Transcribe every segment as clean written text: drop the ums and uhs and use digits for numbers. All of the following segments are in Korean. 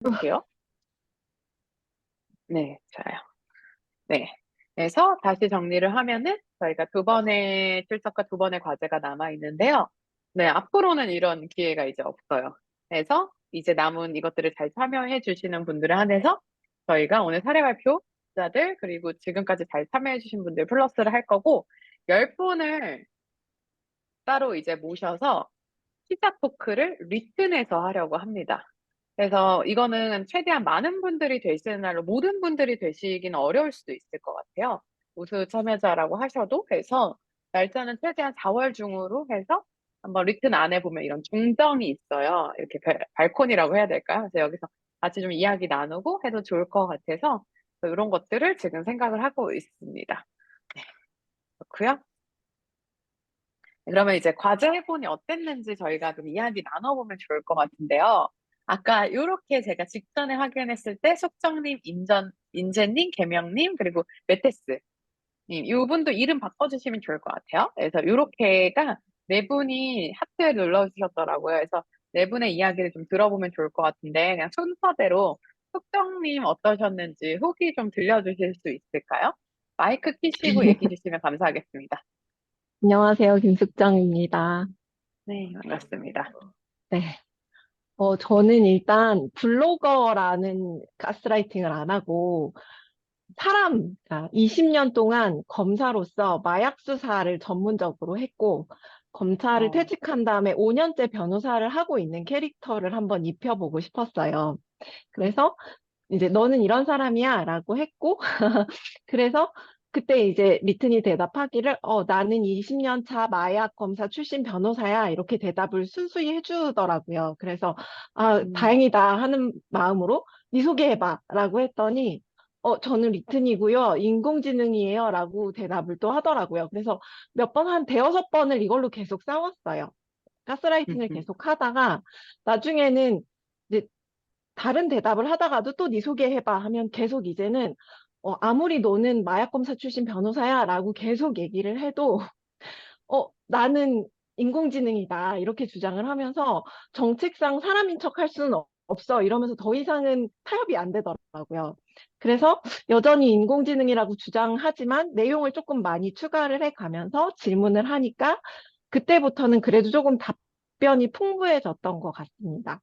볼게요. 네, 좋아요. 네. 그래서 다시 정리를 하면은 저희가 두 번의 출석과 두 번의 과제가 남아 있는데요. 네, 앞으로는 이런 기회가 이제 없어요. 그래서 이제 남은 이것들을 잘 참여해 주시는 분들에 한해서 저희가 오늘 사례 발표자들 그리고 지금까지 잘 참여해 주신 분들 플러스를 할 거고 10분을 따로 이제 모셔서 시작 토크를 리튼해서 하려고 합니다. 그래서 이거는 최대한 많은 분들이 되시는 날로 모든 분들이 되시기는 어려울 수도 있을 것 같아요. 우수 참여자라고 하셔도 해서 날짜는 최대한 4월 중으로 해서 한번 리튼 안에 보면 이런 중정이 있어요. 이렇게 발코니라고 해야 될까요? 그래서 여기서 같이 좀 이야기 나누고 해도 좋을 것 같아서 이런 것들을 지금 생각을 하고 있습니다. 네, 그렇고요. 그러면 이제 과제 해본이 어땠는지 저희가 좀 이야기 나눠보면 좋을 것 같은데요. 아까 요렇게 제가 직전에 확인했을 때 숙정님, 인재님, 개명님, 그리고 메테스님, 요 분도 이름 바꿔주시면 좋을 것 같아요. 그래서 요렇게가 네 분이 하트에 눌러주셨더라고요. 그래서 네 분의 이야기를 좀 들어보면 좋을 것 같은데 그냥 순서대로 숙정님 어떠셨는지 후기 좀 들려주실 수 있을까요? 마이크 키시고 얘기 주시면 감사하겠습니다. 안녕하세요. 김숙정입니다. 네, 반갑습니다. 네. 저는 일단 블로거라는 가스라이팅을 안 하고 그러니까 20년 동안 검사로서 마약 수사를 전문적으로 했고 검사를 어, 퇴직한 다음에 5년째 변호사를 하고 있는 캐릭터를 한번 입혀보고 싶었어요. 그래서 이제 너는 이런 사람이야 라고 했고 그래서 그때 이제 리튼이 대답하기를 나는 20년 차 마약 검사 출신 변호사야 이렇게 대답을 순수히 해주더라고요. 그래서 아 음, 다행이다 하는 마음으로 네 소개해봐 라고 했더니 저는 리튼이고요. 인공지능이에요 라고 대답을 또 하더라고요. 그래서 몇 번 한 대여섯 번을 이걸로 계속 싸웠어요. 가스라이팅을 음, 계속 하다가 나중에는 이제 다른 대답을 하다가도 또 네 소개해봐 하면 계속 이제는 아무리 너는 마약 검사 출신 변호사야 라고 계속 얘기를 해도 나는 인공지능이다 이렇게 주장을 하면서 정책상 사람인 척 할 수는 없어 이러면서 더 이상은 타협이 안 되더라고요. 그래서 여전히 인공지능이라고 주장하지만 내용을 조금 많이 추가를 해 가면서 질문을 하니까 그때부터는 그래도 조금 답변이 풍부해졌던 것 같습니다.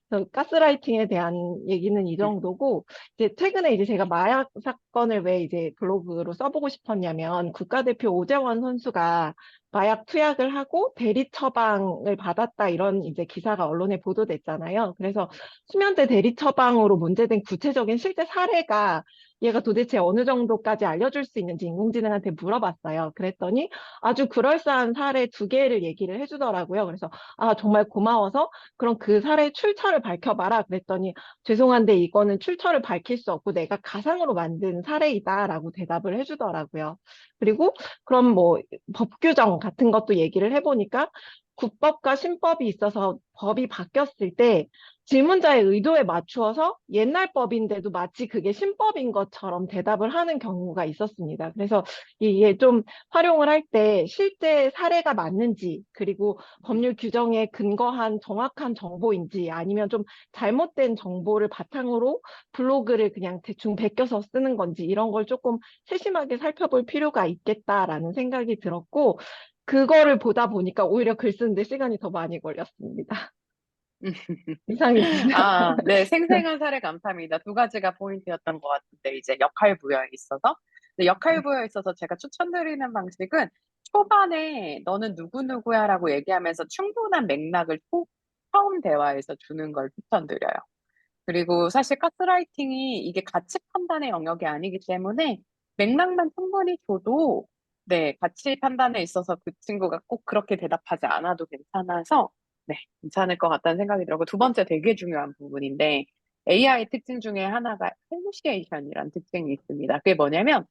그래서 가스라이팅에 대한 얘기는 이 음, 정도고, 이제 최근에 이제 제가 마약 사건을 왜 이제 블로그로 써보고 싶었냐면, 국가대표 오재원 선수가 마약 투약을 하고 대리 처방을 받았다 이런 이제 기사가 언론에 보도됐잖아요. 그래서 수면제 대리 처방으로 문제된 구체적인 실제 사례가 얘가 도대체 어느 정도까지 알려줄 수 있는지 인공지능한테 물어봤어요. 그랬더니 아주 그럴싸한 사례 두 개를 얘기를 해주더라고요. 그래서 아, 정말 고마워서 그럼 그 사례 출처를 밝혀봐라. 그랬더니 죄송한데 이거는 출처를 밝힐 수 없고 내가 가상으로 만든 사례이다라고 대답을 해주더라고요. 그리고 그럼 뭐 법 규정 같은 것도 얘기를 해보니까 국법과 신법이 있어서 법이 바뀌었을 때 질문자의 의도에 맞추어서 옛날 법인데도 마치 그게 신법인 것처럼 대답을 하는 경우가 있었습니다. 그래서 이게 좀 활용을 할 때 실제 사례가 맞는지 그리고 법률 규정에 근거한 정확한 정보인지 아니면 좀 잘못된 정보를 바탕으로 블로그를 그냥 대충 베껴서 쓰는 건지 이런 걸 조금 세심하게 살펴볼 필요가 있겠다라는 생각이 들었고 그거를 보다 보니까 오히려 글 쓰는데 시간이 더 많이 걸렸습니다. 음. 이상입니다. 아, 네, 생생한 사례 감사합니다. 두 가지가 포인트였던 것 같은데, 이제 역할 부여에 있어서. 근데 역할 부여에 있어서 제가 추천드리는 방식은 초반에 너는 누구누구야라고 얘기하면서 충분한 맥락을 처음 대화에서 주는 걸 추천드려요. 그리고 사실 가스라이팅이 이게 가치 판단의 영역이 아니기 때문에 맥락만 충분히 줘도 네, 가치 판단에 있어서 그 친구가 꼭 그렇게 대답하지 않아도 괜찮아서 네, 괜찮을 것 같다는 생각이 들고 두 번째 되게 중요한 부분인데 AI 특징 중에 하나가 hallucination이라는 특징이 있습니다. 그게 뭐냐면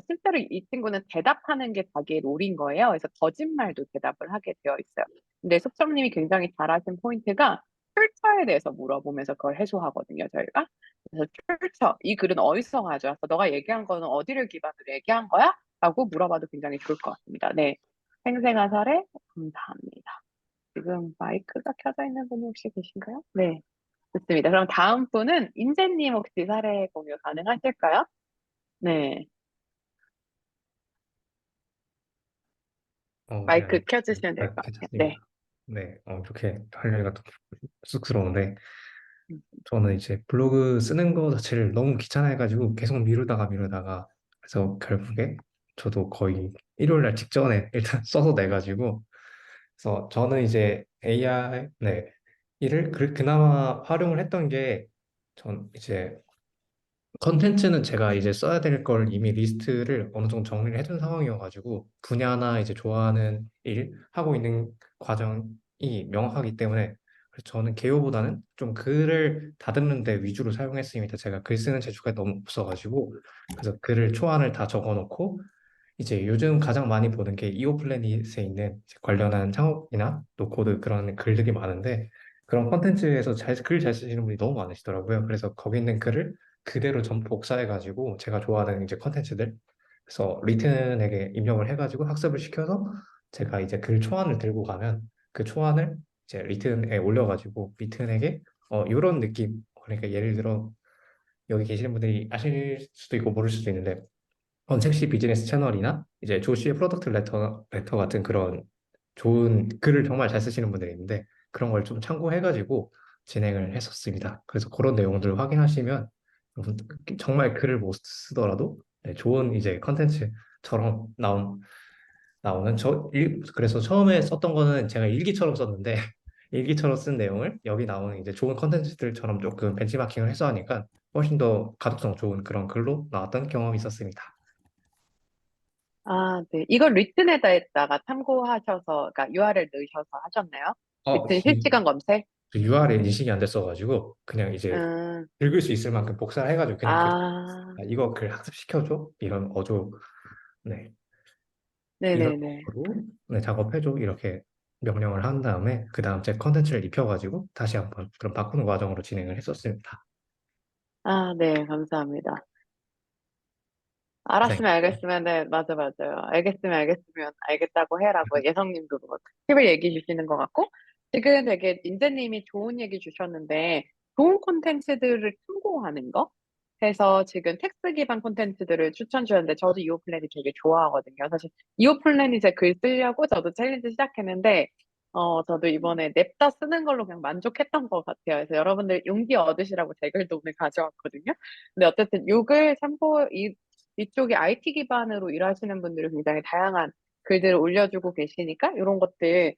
실제로 이 친구는 대답하는 게 자기의 롤인 거예요. 그래서 거짓말도 대답을 하게 되어 있어요. 근데 숙정님이 굉장히 잘하신 포인트가 출처에 대해서 물어보면서 그걸 해소하거든요, 저희가. 그래서 출처, 이 글은 어디서 가져왔어? 너가 얘기한 거는 어디를 기반으로 얘기한 거야? 라고 물어봐도 굉장히 좋을 것 같습니다. 네. 생생한 사례 감사합니다. 지금 마이크가 켜져 있는 분이 혹시 계신가요? 네. 좋습니다. 그럼 다음 분은 인재님 혹시 사례 공유 가능하실까요? 네. 네, 마이크 켜주시면 될 것 같아요. 네. 괜찮습니다. 네, 이렇게 하려니까 좀 쑥스러운데, 음. 저는 이제 블로그 쓰는 거 자체를 너무 귀찮아해가지고 계속 미루다가, 그래서 결국에 저도 거의 일요일 날 직전에 일단 써서 내가지고, 그래서 저는 이제 AI, 네, 이를 그나마 활용을 했던 게, 전 이제 컨텐츠는 제가 이제 써야 될 걸 이미 리스트를 어느 정도 정리를 해둔 상황이어가지고 분야나 이제 좋아하는 일 하고 있는 과정이 명확하기 때문에 그래서 저는 개요보다는 좀 글을 다듬는 데 위주로 사용했습니다. 제가 글 쓰는 재주가 너무 없어가지고 그래서 글을 초안을 다 적어놓고 이제 요즘 가장 많이 보는 게 이오 플래닛에 있는 이제 관련한 창업이나 노코드 그런 글들이 많은데 그런 컨텐츠에서 글 잘 쓰시는 분이 너무 많으시더라고요. 그래서 거기 있는 글을 그대로 전부 복사해가지고 제가 좋아하는 이제 컨텐츠들 그래서 리튼에게 입력을 해가지고 학습을 시켜서 제가 이제 글 초안을 들고 가면 그 초안을 이제 리튼에 올려가지고 리튼에게 이런 느낌 그러니까 예를 들어 여기 계시는 분들이 아실 수도 있고 모를 수도 있는데 책시 비즈니스 채널이나 이제 조씨의 프로덕트 레터 같은 그런 좋은 글을 정말 잘 쓰시는 분들이 있는데 그런 걸 좀 참고해가지고 진행을 했었습니다. 그래서 그런 내용들을 확인하시면 여러분 정말 글을 못 쓰더라도 네, 좋은 이제 컨텐츠처럼 나오는 그래서 처음에 썼던 거는 제가 일기처럼 썼는데 일기처럼 쓴 내용을 여기 나오는 이제 좋은 컨텐츠들처럼 조금 벤치마킹을 해서 하니까 훨씬 더 가독성 좋은 그런 글로 나왔던 경험이 있었습니다. 아, 네. 이걸 리튼에다가 참고하셔서, 그러니까 URL 넣으셔서 하셨나요? 리튼 실시간 검색? 그 URL 인식이 안 됐어가지고 그냥 이제 음, 읽을 수 있을 만큼 복사를 해가지고 그냥 아, 이거 글 학습시켜줘 이런 네 이런 네네네. 어조로 네, 작업해줘 이렇게 명령을 한 다음에 그 다음 제 컨텐츠를 입혀가지고 다시 한번 그런 바꾸는 과정으로 진행을 했었습니다. 아, 네, 감사합니다. 네. 알았으면 알겠으면, 네, 맞아, 맞아요. 알겠으면 알겠다고 해라고 예성님도 뭐 팁을 얘기해 주시는 것 같고, 지금 되게 인재님이 좋은 얘기 주셨는데, 좋은 콘텐츠들을 참고하는 거? 해서 지금 텍스트 기반 콘텐츠들을 추천 주셨는데, 저도 이오 플래닛 되게 좋아하거든요. 사실 이오 플래닛에 글 쓰려고 저도 챌린지 시작했는데, 저도 이번에 냅다 쓰는 걸로 그냥 만족했던 것 같아요. 그래서 여러분들 용기 얻으시라고 제 글도 오늘 가져왔거든요. 근데 어쨌든 요글 참고, 이쪽에 IT 기반으로 일하시는 분들이 굉장히 다양한 글들을 올려주고 계시니까 이런 것들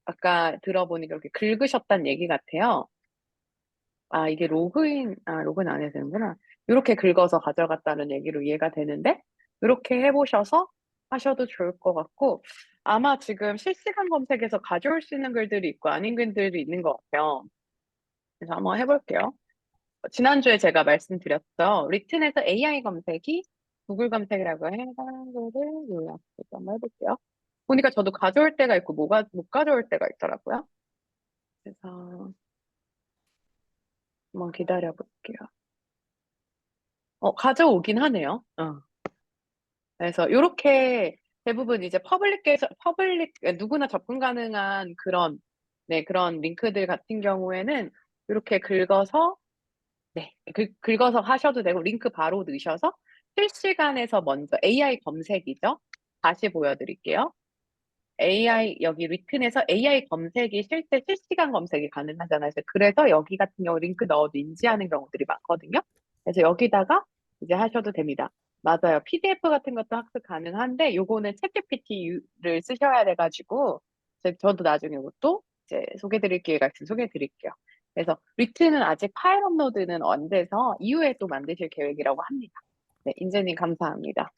아까 들어보니까 이렇게 긁으셨다는 얘기 같아요. 아, 이게 로그인 안 해도 되는구나. 이렇게 긁어서 가져갔다는 얘기로 이해가 되는데 이렇게 해보셔서 하셔도 좋을 것 같고 아마 지금 실시간 검색에서 가져올 수 있는 글들이 있고 아닌 글들이 있는 것 같아요. 그래서 한번 해볼게요. 지난주에 제가 말씀드렸죠. 리튼에서 AI 검색이 구글 검색이라고 해당글을 요약 한번 해볼게요. 보니까 저도 가져올 때가 있고 못 가져올 때가 있더라고요. 그래서 한번 기다려 볼게요. 가져오긴 하네요. 그래서 이렇게 대부분 이제 누구나 접근 가능한 그런 네, 그런 링크들 같은 경우에는 이렇게 긁어서 네, 긁어서 하셔도 되고, 링크 바로 넣으셔서 실시간에서 먼저 AI 검색이죠. 다시 보여드릴게요. 여기 리튼에서 AI 검색이 실제 실시간 검색이 가능하잖아요. 그래서 여기 같은 경우 링크 넣어도 인지하는 경우들이 많거든요. 그래서 여기다가 이제 하셔도 됩니다. 맞아요. PDF 같은 것도 학습 가능한데, 요거는 챗GPT를 쓰셔야 돼가지고, 저도 나중에 이것도 이제 소개드릴 기회가 있으면 소개드릴게요. 그래서 리트는 아직 파일 업로드는 안 돼서 이후에 또 만드실 계획이라고 합니다. 네, 인재님 감사합니다.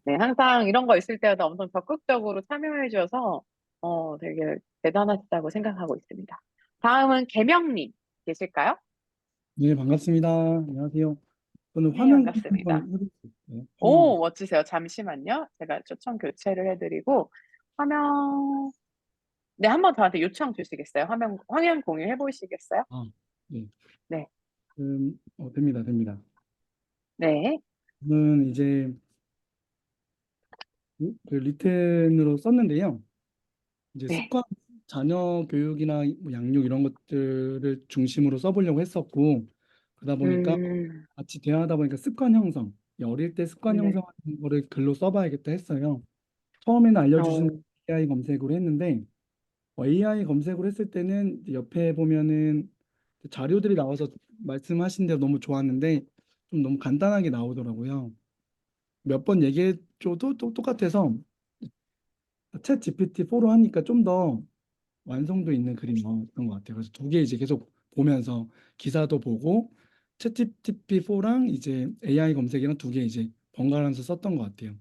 네, 항상 이런 거 있을 때마다 엄청 적극적으로 참여해 주셔서 되게 대단하시다고 생각하고 있습니다. 다음은 개명님 계실까요? 네, 반갑습니다. 안녕하세요. 저는 네, 화면 공유 반갑습니다. 한번 해볼 수 있어요? 화면, 오, 멋지세요. 잠시만요. 제가 초청 교체를 해드리고 화면 네, 한 번 저한테 요청 주시겠어요? 화면 공유해 보시겠어요? 아, 네. 네, 됩니다. 네, 저는 이제 그 리텐으로 썼는데요. 이제 네, 습관 자녀 교육이나 뭐 양육 이런 것들을 중심으로 써보려고 했었고, 그러다 보니까 음, 같이 대화하다 보니까 습관 형성, 이 어릴 때 습관 네. 형성하는 거를 글로 써봐야겠다 했어요. 처음에는 알려주신 어, AI 검색으로 했는데, AI 검색으로 했을 때는 이제 옆에 보면은 자료들이 나와서 말씀하신 대로 너무 좋았는데 좀 너무 간단하게 나오더라고요. 몇 번 얘기해줘도 똑같아서 챗 GPT-4로 하니까 좀 더 완성도 있는 글이 나왔던 것 같아요. 그래서 두 개 이제 계속 보면서 기사도 보고 챗 GPT-4랑 이제 AI 검색이랑 두 개 이제 번갈아서 썼던 것 같아요.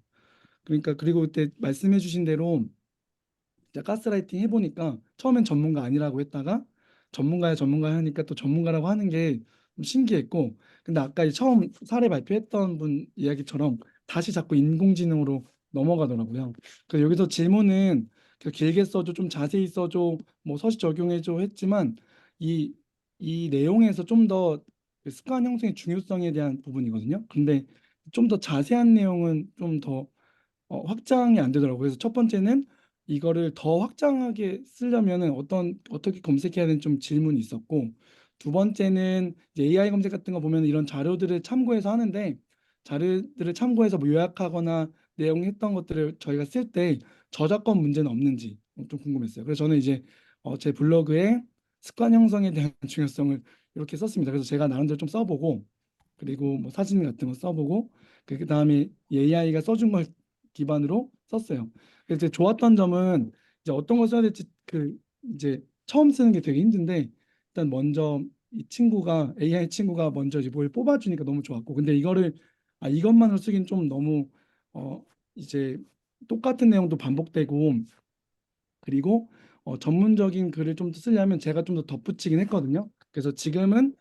그러니까 그리고 그때 말씀해주신 대로 이제 가스라이팅 해보니까 처음엔 전문가 아니라고 했다가 전문가야 전문가 하니까 또 전문가라고 하는 게 좀 신기했고, 근데 아까 처음 사례 발표했던 분 이야기처럼 다시 자꾸 인공지능으로 넘어가더라고요. 그래서 여기서 질문은 길게 써줘, 좀 자세히 써줘, 뭐 서식 적용해줘 했지만 이, 이 내용에서 좀 더 습관 형성의 중요성에 대한 부분이거든요. 근데 좀 더 자세한 내용은 좀더 확장이 안 되더라고요. 그래서 첫 번째는 이거를 더 확장하게 쓰려면은 어떻게 검색해야 되는 좀 질문이 있었고, 두 번째는 이제 AI 검색 같은 거 보면 이런 자료들을 참고해서 하는데 자료들을 참고해서 뭐 요약하거나 내용했던 것들을 저희가 쓸 때 저작권 문제는 없는지 좀 궁금했어요. 그래서 저는 이제 제 블로그에 습관 형성에 대한 중요성을 이렇게 썼습니다. 그래서 제가 나름대로 좀 써보고, 그리고 뭐 사진 같은 거 써보고, 그 다음에 AI가 써준 걸 기반으로 썼어요. 그래서 이제 좋았던 점은 이제 어떤 걸 써야 될지 이제 처음 쓰는 게 되게 힘든데, 일단 먼저 이 친구가 AI 친구가 먼저 이제 뭘 뽑아주니까 너무 좋았고, 근데 이거를 이것만으로 쓰긴 좀 너무 어 이제 똑같은 내용도 반복되고, 그리고 전문적인 글을 좀 쓰려면 제가 좀 더 덧붙이긴 했거든요. 그래서 지금은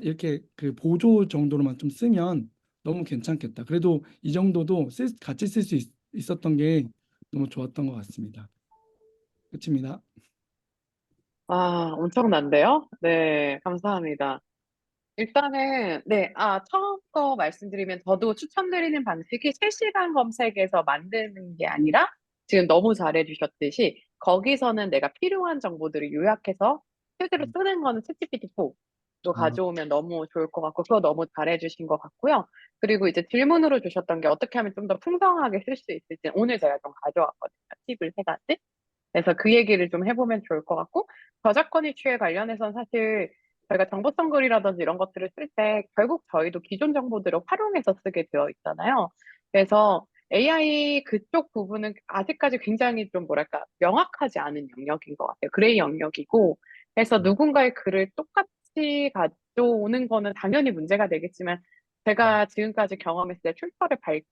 이렇게 그 보조 정도로만 좀 쓰면 너무 괜찮겠다. 그래도 이 정도도 같이 쓸 수 있었던 게 너무 좋았던 것 같습니다. 끝입니다. 아, 엄청난데요? 네, 감사합니다. 일단은, 네, 처음 거 말씀드리면 저도 추천드리는 방식이 실시간 검색에서 만드는 게 아니라 지금 너무 잘해주셨듯이 거기서는 내가 필요한 정보들을 요약해서 실제로 쓰는 거는 챗GPT4로 아, 가져오면 너무 좋을 것 같고, 그거 너무 잘해주신 것 같고요. 그리고 이제 질문으로 주셨던 게 어떻게 하면 좀 더 풍성하게 쓸 수 있을지 오늘 제가 좀 가져왔거든요. 팁을 세 가지. 그래서 그 얘기를 좀 해보면 좋을 것 같고, 저작권 이슈에 관련해서는 사실 저희가 정보성 글이라든지 이런 것들을 쓸 때 결국 저희도 기존 정보들을 활용해서 쓰게 되어 있잖아요. 그래서 AI 그쪽 부분은 아직까지 굉장히 좀 뭐랄까 명확하지 않은 영역인 것 같아요. 그레이 영역이고, 그래서 누군가의 글을 똑같이 가져오는 거는 당연히 문제가 되겠지만 제가 지금까지 경험했을 때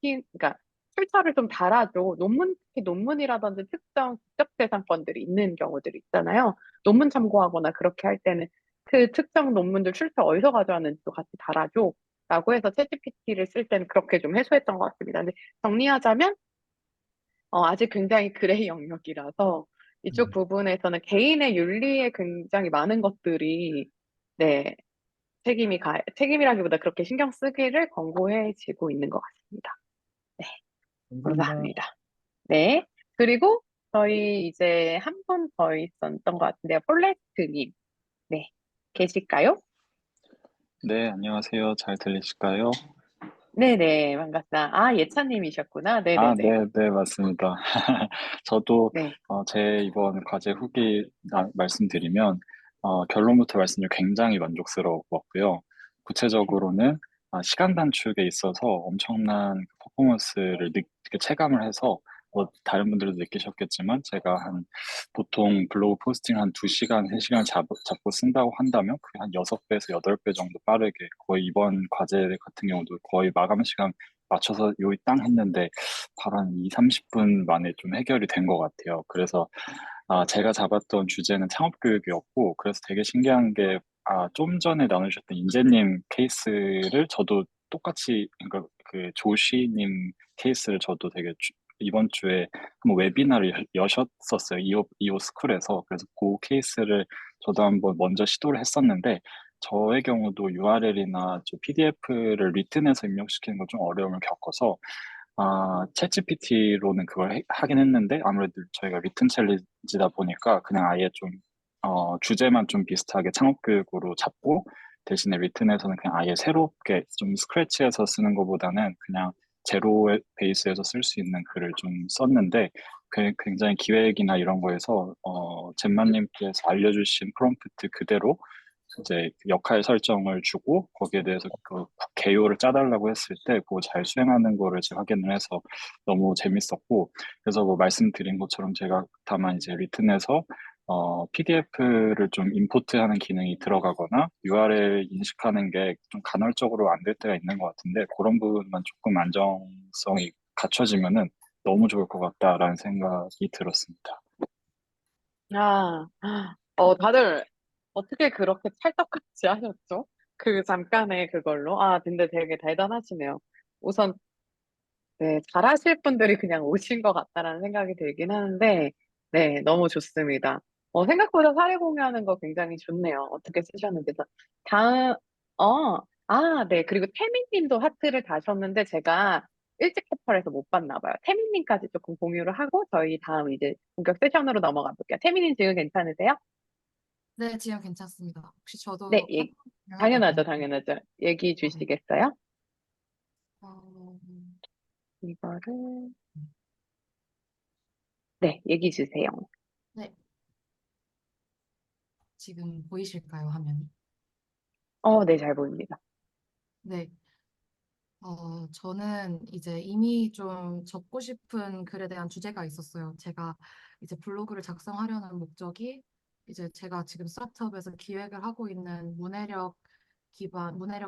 그러니까 출처를 좀 달아줘. 특히 논문이라든지 특정 지적재산권들이 있는 경우들이 있잖아요. 논문 참고하거나 그렇게 할 때는 그 특정 논문들 출처 어디서 가져왔는지도 같이 달아줘. 라고 해서 챗GPT를 쓸 때는 그렇게 좀 해소했던 것 같습니다. 근데 정리하자면, 아직 굉장히 그레이 영역이라서 이쪽 부분에서는 개인의 윤리에 굉장히 많은 것들이, 네, 책임이라기보다 그렇게 신경 쓰기를 권고해지고 있는 것 같습니다. 네, 감사합니다. 감사합니다. 네. 그리고 저희 이제 한 분 더 있었던 것 같은데요. 폴레트님. 네. 계실까요? 네, 안녕하세요. 잘 들리실까요? 네네. 반갑습니다. 예찬님이셨구나. 네네네. 네, 맞습니다. 저도 네. 제 이번 과제 후기 말씀드리면 결론부터 말씀드리면 굉장히 만족스러웠고요. 구체적으로는 시간 단축에 있어서 엄청난 퍼포먼스를 체감을 해서 뭐 다른 분들도 느끼셨겠지만 제가 보통 블로그 포스팅 한 2시간, 3시간 잡고 쓴다고 한다면 그게 한 6배에서 8배 정도 빠르게 거의 이번 과제 같은 경우도 거의 마감 시간 맞춰서 요이 땅 했는데 바로 한 2, 30분 만에 좀 해결이 된 것 같아요. 그래서 제가 잡았던 주제는 창업교육이었고, 그래서 되게 신기한 게, 좀 전에 나누셨던 인재님 케이스를 저도 똑같이, 그러니까 그 조시님 케이스를 저도 이번 주에 한번 웨비나를 여셨었어요. 이오 스쿨에서. 그래서 그 케이스를 저도 한번 먼저 시도를 했었는데, 저의 경우도 URL이나 PDF를 리튼해서 입력시키는 건 좀 어려움을 겪어서 챗GPT로는 그걸 하긴 했는데 아무래도 저희가 리튼 챌린지다 보니까 그냥 아예 좀 주제만 좀 비슷하게 창업 교육으로 잡고 대신에 리튼에서는 그냥 아예 새롭게 좀 스크래치에서 쓰는 것보다는 그냥 제로 베이스에서 쓸 수 있는 글을 좀 썼는데 굉장히 기획이나 이런 거에서 젠마님께서 알려주신 프롬프트 그대로 이제 그 역할 설정을 주고 거기에 대해서 그 개요를 짜달라고 했을 때 그거 잘 수행하는 거를 제가 확인을 해서 너무 재밌었고 그래서 뭐 말씀드린 것처럼 제가 다만 이제 리튼에서 PDF를 좀 임포트하는 기능이 들어가거나 URL 인식하는 게 좀 간헐적으로 안 될 때가 있는 것 같은데 그런 부분만 조금 안정성이 갖춰지면은 너무 좋을 것 같다라는 생각이 들었습니다. 아, 다들 어떻게 그렇게 찰떡같이 하셨죠? 그 잠깐의 그걸로. 아, 근데 되게 대단하시네요. 우선, 네, 잘하실 분들이 그냥 오신 것 같다라는 생각이 들긴 하는데, 네, 너무 좋습니다. 생각보다 사례 공유하는 거 굉장히 좋네요. 어떻게 쓰셨는지. 그래서 다음, 네. 그리고 태민님도 하트를 다셨는데, 제가 일찍 캐펄해서 못 봤나 봐요. 태민님까지 조금 공유를 하고, 저희 다음 이제 본격 세션으로 넘어가 볼게요. 태민님 지금 괜찮으세요? 네, 지금 괜찮습니다. 혹시 네, 저도 해도 당연하죠, 되나요? 당연하죠. 얘기 아, 네. 주시겠어요? 어, 이거를, 네, 얘기 주세요. 네, 지금 보이실까요, 화면이? 네, 잘 보입니다. 네, 저는 이제 이미 좀 적고 싶은 글에 대한 주제가 있었어요. 제가 이제 블로그를 작성하려는 목적이 이제 제가 지금 스타트업에서 기획을 하고 있는 문해력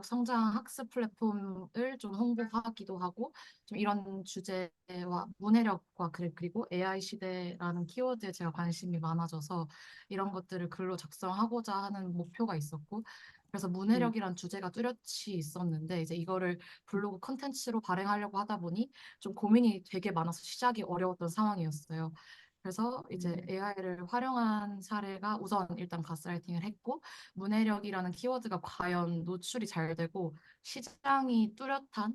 성장 학습 플랫폼을 좀 홍보하기도 하고 좀 이런 주제와 문해력과 그리고 AI 시대라는 키워드에 제가 관심이 많아져서 이런 것들을 글로 작성하고자 하는 목표가 있었고 그래서 음, 문해력이란 주제가 뚜렷이 있었는데 이제 이거를 블로그 컨텐츠로 발행하려고 하다 보니 좀 고민이 되게 많아서 시작이 어려웠던 상황이었어요. 그래서 이제 음, AI를 활용한 사례가 우선 일단 가스라이팅을 했고 문해력이라는 키워드가 과연 노출이 잘 되고 시장이 뚜렷한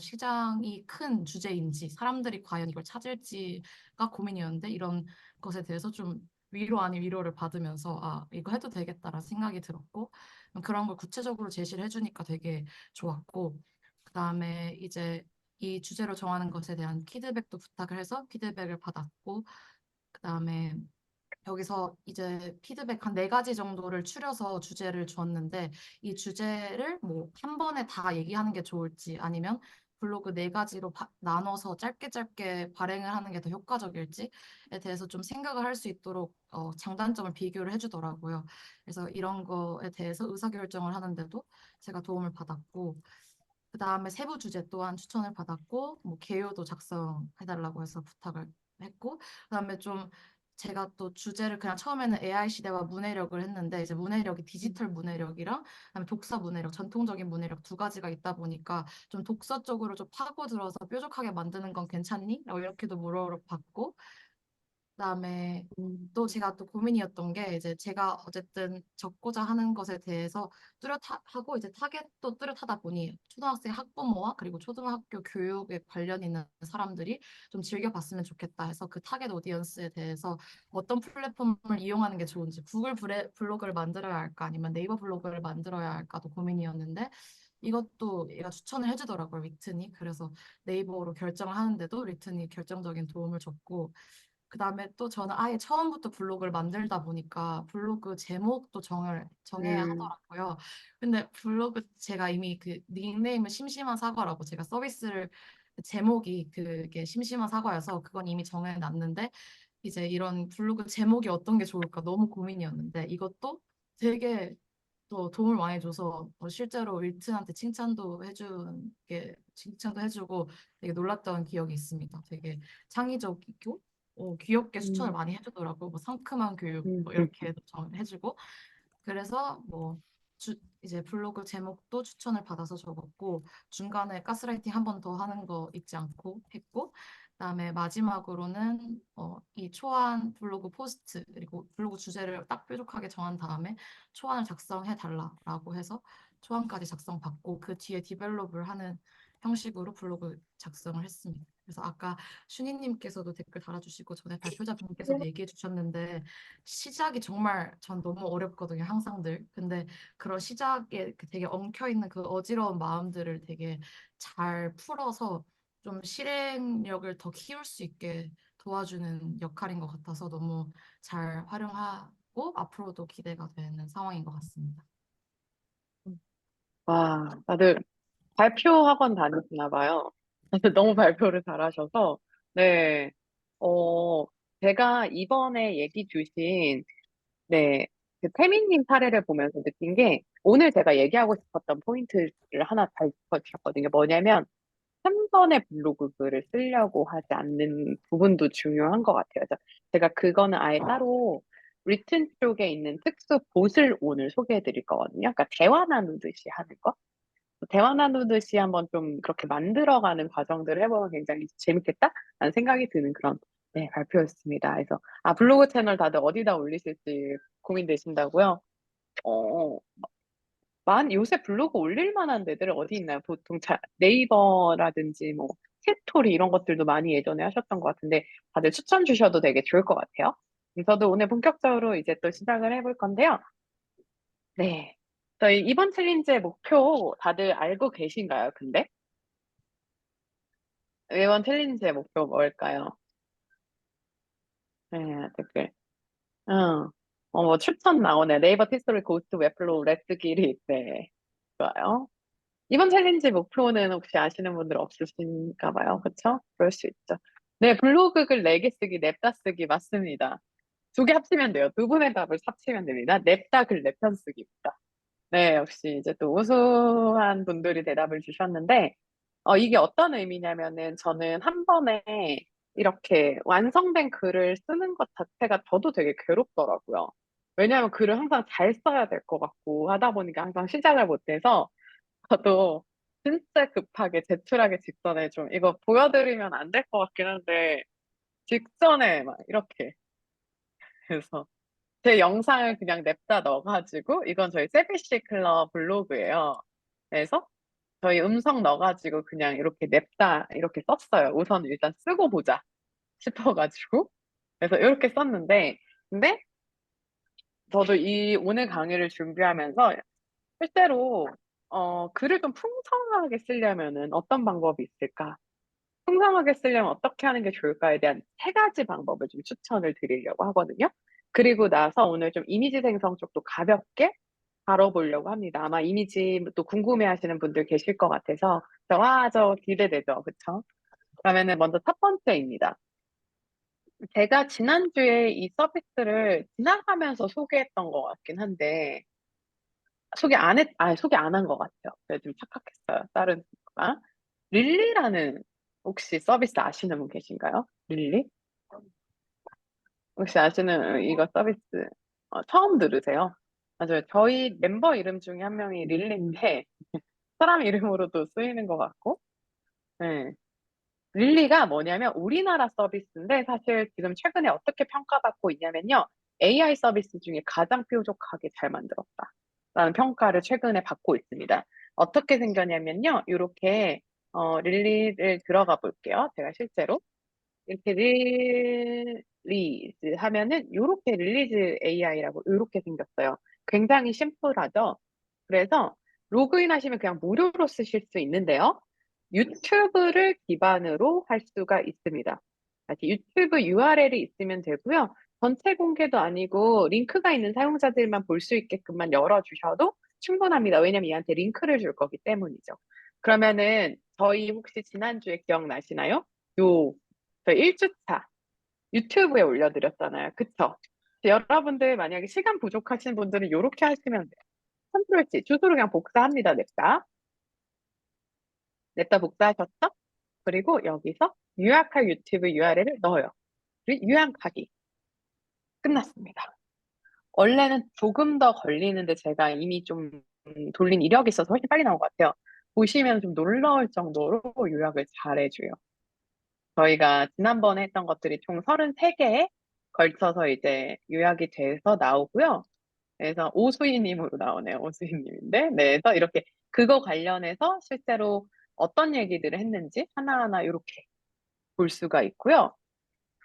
시장이 큰 주제인지 사람들이 과연 이걸 찾을지가 고민이었는데 이런 것에 대해서 좀 위로 아닌 위로를 받으면서 아 이거 해도 되겠다라는 생각이 들었고 그런 걸 구체적으로 제시를 해주니까 되게 좋았고 그다음에 이제 이 주제로 정하는 것에 대한 피드백도 부탁을 해서 피드백을 받았고 그다음에 여기서 이제 피드백 한 네 가지 정도를 추려서 주제를 주었는데 이 주제를 뭐 한 번에 다 얘기하는 게 좋을지 아니면 블로그 네 가지로 나눠서 짧게 짧게 발행을 하는 게 더 효과적일지에 대해서 좀 생각을 할 수 있도록 장단점을 비교를 해주더라고요. 그래서 이런 거에 대해서 의사결정을 하는데도 제가 도움을 받았고 그다음에 세부 주제 또한 추천을 받았고 뭐 개요도 작성해달라고 해서 부탁을 했고 그다음에 좀 제가 또 주제를 그냥 처음에는 AI 시대와 문해력을 했는데 이제 문해력이 디지털 문해력이랑 그다음에 독서 문해력, 전통적인 문해력 두 가지가 있다 보니까 좀 독서 쪽으로 좀 파고들어서 뾰족하게 만드는 건 괜찮니? 이렇게도 물어봤고 그다음에 음, 또 제가 또 고민이었던 게 이제 제가 어쨌든 적고자 하는 것에 대해서 뚜렷하고 이제 타겟도 뚜렷하다 보니 초등학생 학부모와 그리고 초등학교 교육에 관련 있는 사람들이 좀 즐겨봤으면 좋겠다 해서 그 타겟 오디언스에 대해서 어떤 플랫폼을 이용하는 게 좋은지 구글 블로그를 만들어야 할까 아니면 네이버 블로그를 만들어야 할까도 고민이었는데 이것도 얘가 추천을 해주더라고요, 리튼이. 그래서 네이버로 결정을 하는데도 리튼이 결정적인 도움을 줬고 그다음에 또 저는 아예 처음부터 블로그를 만들다 보니까 블로그 제목도 정해야 음, 하더라고요. 근데 블로그 제가 이미 그 닉네임은 심심한 사과라고 제가 서비스를 제목이 그게 심심한 사과여서 그건 이미 정해놨는데 이제 이런 블로그 제목이 어떤 게 좋을까 너무 고민이었는데 이것도 되게 또 도움을 많이 줘서 실제로 윌튼한테 칭찬도 해주고 되게 놀랐던 기억이 있습니다. 되게 창의적이고 귀엽게 추천을 음, 많이 해주더라고. 뭐 상큼한 교육 음, 뭐 이렇게 해주고 그래서 뭐 이제 블로그 제목도 추천을 받아서 적었고 중간에 가스라이팅 한 번 더 하는 거 잊지 않고 했고 그다음에 마지막으로는 이 초안 블로그 포스트 그리고 블로그 주제를 딱 뾰족하게 정한 다음에 초안을 작성해 달라라고 해서 초안까지 작성 받고 그 뒤에 디벨롭을 하는 형식으로 블로그 작성을 했습니다. 그래서 아까 슈니님께서도 댓글 달아주시고 전에 발표자분께서도 얘기해 주셨는데 시작이 정말 전 너무 어렵거든요, 항상들. 근데 그런 시작에 되게 엉켜있는 그 어지러운 마음들을 되게 잘 풀어서 좀 실행력을 더 키울 수 있게 도와주는 역할인 것 같아서 너무 잘 활용하고 앞으로도 기대가 되는 상황인 것 같습니다. 와, 다들 발표 학원 다니시나 봐요. 너무 발표를 잘하셔서. 네. 어, 제가 이번에 얘기 주신, 네, 그 태민님 사례를 보면서 느낀 게, 오늘 제가 얘기하고 싶었던 포인트를 하나 잘 짚어주셨거든요. 뭐냐면, 한 번에 블로그 글을 쓰려고 하지 않는 부분도 중요한 것 같아요. 그래서 제가 그거는 아예 따로 리튼 쪽에 있는 특수 봇을 오늘 소개해 드릴 거거든요. 그러니까 대화 나누듯이 하는 거. 대화 나누듯이 한번 좀 그렇게 만들어가는 과정들을 해보면 굉장히 재밌겠다라는 생각이 드는 그런 네, 발표였습니다. 그래서 블로그 채널 다들 어디다 올리실지 고민되신다고요? 어, 요새 블로그 올릴 만한 데들 어디 있나요? 보통 네이버라든지 뭐 스토리 이런 것들도 많이 예전에 하셨던 것 같은데 다들 추천 주셔도 되게 좋을 것 같아요. 저도 오늘 본격적으로 이제 또 시작을 해볼 건데요. 네. 저희 이번 챌린지의 목표 다들 알고 계신가요? 근데 이번 챌린지의 목표 뭘까요? 네, 댓글. 응. 뭐 추천 나오네. 네이버 티스토리 고스트 웹플로우 레츠 기릿. 네. 좋아요. 이번 챌린지 목표는 혹시 아시는 분들 없으신가 봐요. 그쵸? 그럴 수 있죠. 네, 블로그 글 4개 쓰기, 냅다 쓰기 맞습니다. 두 개 합치면 돼요. 두 분의 답을 합치면 됩니다. 냅다 글 4편 쓰기입니다. 네, 역시 이제 또 우수한 분들이 대답을 주셨는데, 이게 어떤 의미냐면은 저는 한 번에 이렇게 완성된 글을 쓰는 것 자체가 저도 되게 괴롭더라고요. 왜냐하면 글을 항상 잘 써야 될 것 같고 하다 보니까 항상 시작을 못해서 저도 진짜 급하게 제출하기 직전에 좀 이거 보여드리면 안 될 것 같긴 한데 직전에 막 이렇게 그래서 제 영상을 그냥 냅다 넣어가지고 이건 저희 세비시 클럽 블로그예요. 그래서 저희 음성 넣어가지고 그냥 이렇게 냅다 이렇게 썼어요. 우선 일단 쓰고 보자 싶어가지고 그래서 이렇게 썼는데 근데 저도 이 오늘 강의를 준비하면서 실제로 글을 좀 풍성하게 쓰려면은 어떤 방법이 있을까? 풍성하게 쓰려면 어떻게 하는 게 좋을까에 대한 세 가지 방법을 좀 추천을 드리려고 하거든요. 그리고 나서 오늘 좀 이미지 생성 쪽도 가볍게 다뤄보려고 합니다. 아마 이미지 또 궁금해 하시는 분들 계실 것 같아서. 저 기대되죠? 그쵸? 그러면은 먼저 첫 번째입니다. 제가 지난주에 이 서비스를 지나가면서 소개했던 것 같긴 한데, 소개 안 한 것 같아요. 제가 좀 착각했어요. 다른 친구가. 릴리라는 혹시 서비스 아시는 분 계신가요? 릴리? 혹시 아시는 이거 서비스 처음 들으세요? 맞아요. 저희 멤버 이름 중에 한 명이 릴리인데 사람 이름으로도 쓰이는 것 같고 네. 릴리가 뭐냐면 우리나라 서비스인데 사실 지금 최근에 어떻게 평가받고 있냐면요. AI 서비스 중에 가장 뾰족하게 잘 만들었다. 라는 평가를 최근에 받고 있습니다. 어떻게 생겼냐면요. 이렇게 릴리를 들어가 볼게요. 제가 실제로. 이렇게 릴리즈 하면은 이렇게 릴리즈 AI라고 이렇게 생겼어요. 굉장히 심플하죠? 그래서 로그인 하시면 그냥 무료로 쓰실 수 있는데요. 유튜브를 기반으로 할 수가 있습니다. 다시 유튜브 URL이 있으면 되고요. 전체 공개도 아니고 링크가 있는 사용자들만 볼 수 있게끔만 열어주셔도 충분합니다. 왜냐면 얘한테 링크를 줄 거기 때문이죠. 그러면은 저희 혹시 지난주에 기억나시나요? 요 저희 1주차 유튜브에 올려드렸잖아요. 그쵸? 여러분들 만약에 시간 부족하신 분들은 이렇게 하시면 돼요. 컨트롤 C, 주소를 그냥 복사합니다. 냅다 복사하셨죠? 그리고 여기서 요약할 유튜브 URL을 넣어요. 그리고 요약하기. 끝났습니다. 원래는 조금 더 걸리는데 제가 이미 좀 돌린 이력이 있어서 훨씬 빨리 나온 것 같아요. 보시면 좀 놀라울 정도로 요약을 잘해줘요. 저희가 지난번에 했던 것들이 총 33개에 걸쳐서 이제 요약이 돼서 나오고요. 그래서 오수희님으로 나오네요. 오수희님인데. 네, 그래서 이렇게 그거 관련해서 실제로 어떤 얘기들을 했는지 하나하나 이렇게 볼 수가 있고요.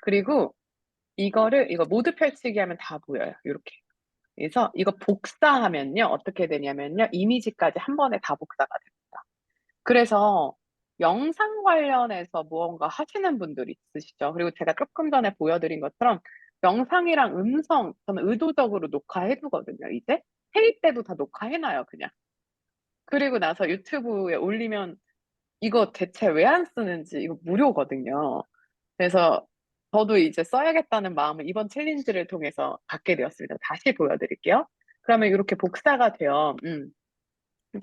그리고 이거 모두 펼치기 하면 다 보여요. 이렇게. 그래서 이거 복사하면요. 어떻게 되냐면요. 이미지까지 한 번에 다 복사가 됩니다. 그래서 영상 관련해서 무언가 하시는 분들이 있으시죠. 그리고 제가 조금 전에 보여드린 것처럼 영상이랑 음성 저는 의도적으로 녹화해 두거든요. 이제 회의 때도 다 녹화해 놔요, 그냥. 그리고 나서 유튜브에 올리면 이거 대체 왜 안 쓰는지 이거 무료거든요. 그래서 저도 이제 써야겠다는 마음을 이번 챌린지를 통해서 갖게 되었습니다. 다시 보여드릴게요. 그러면 이렇게 복사가 돼요.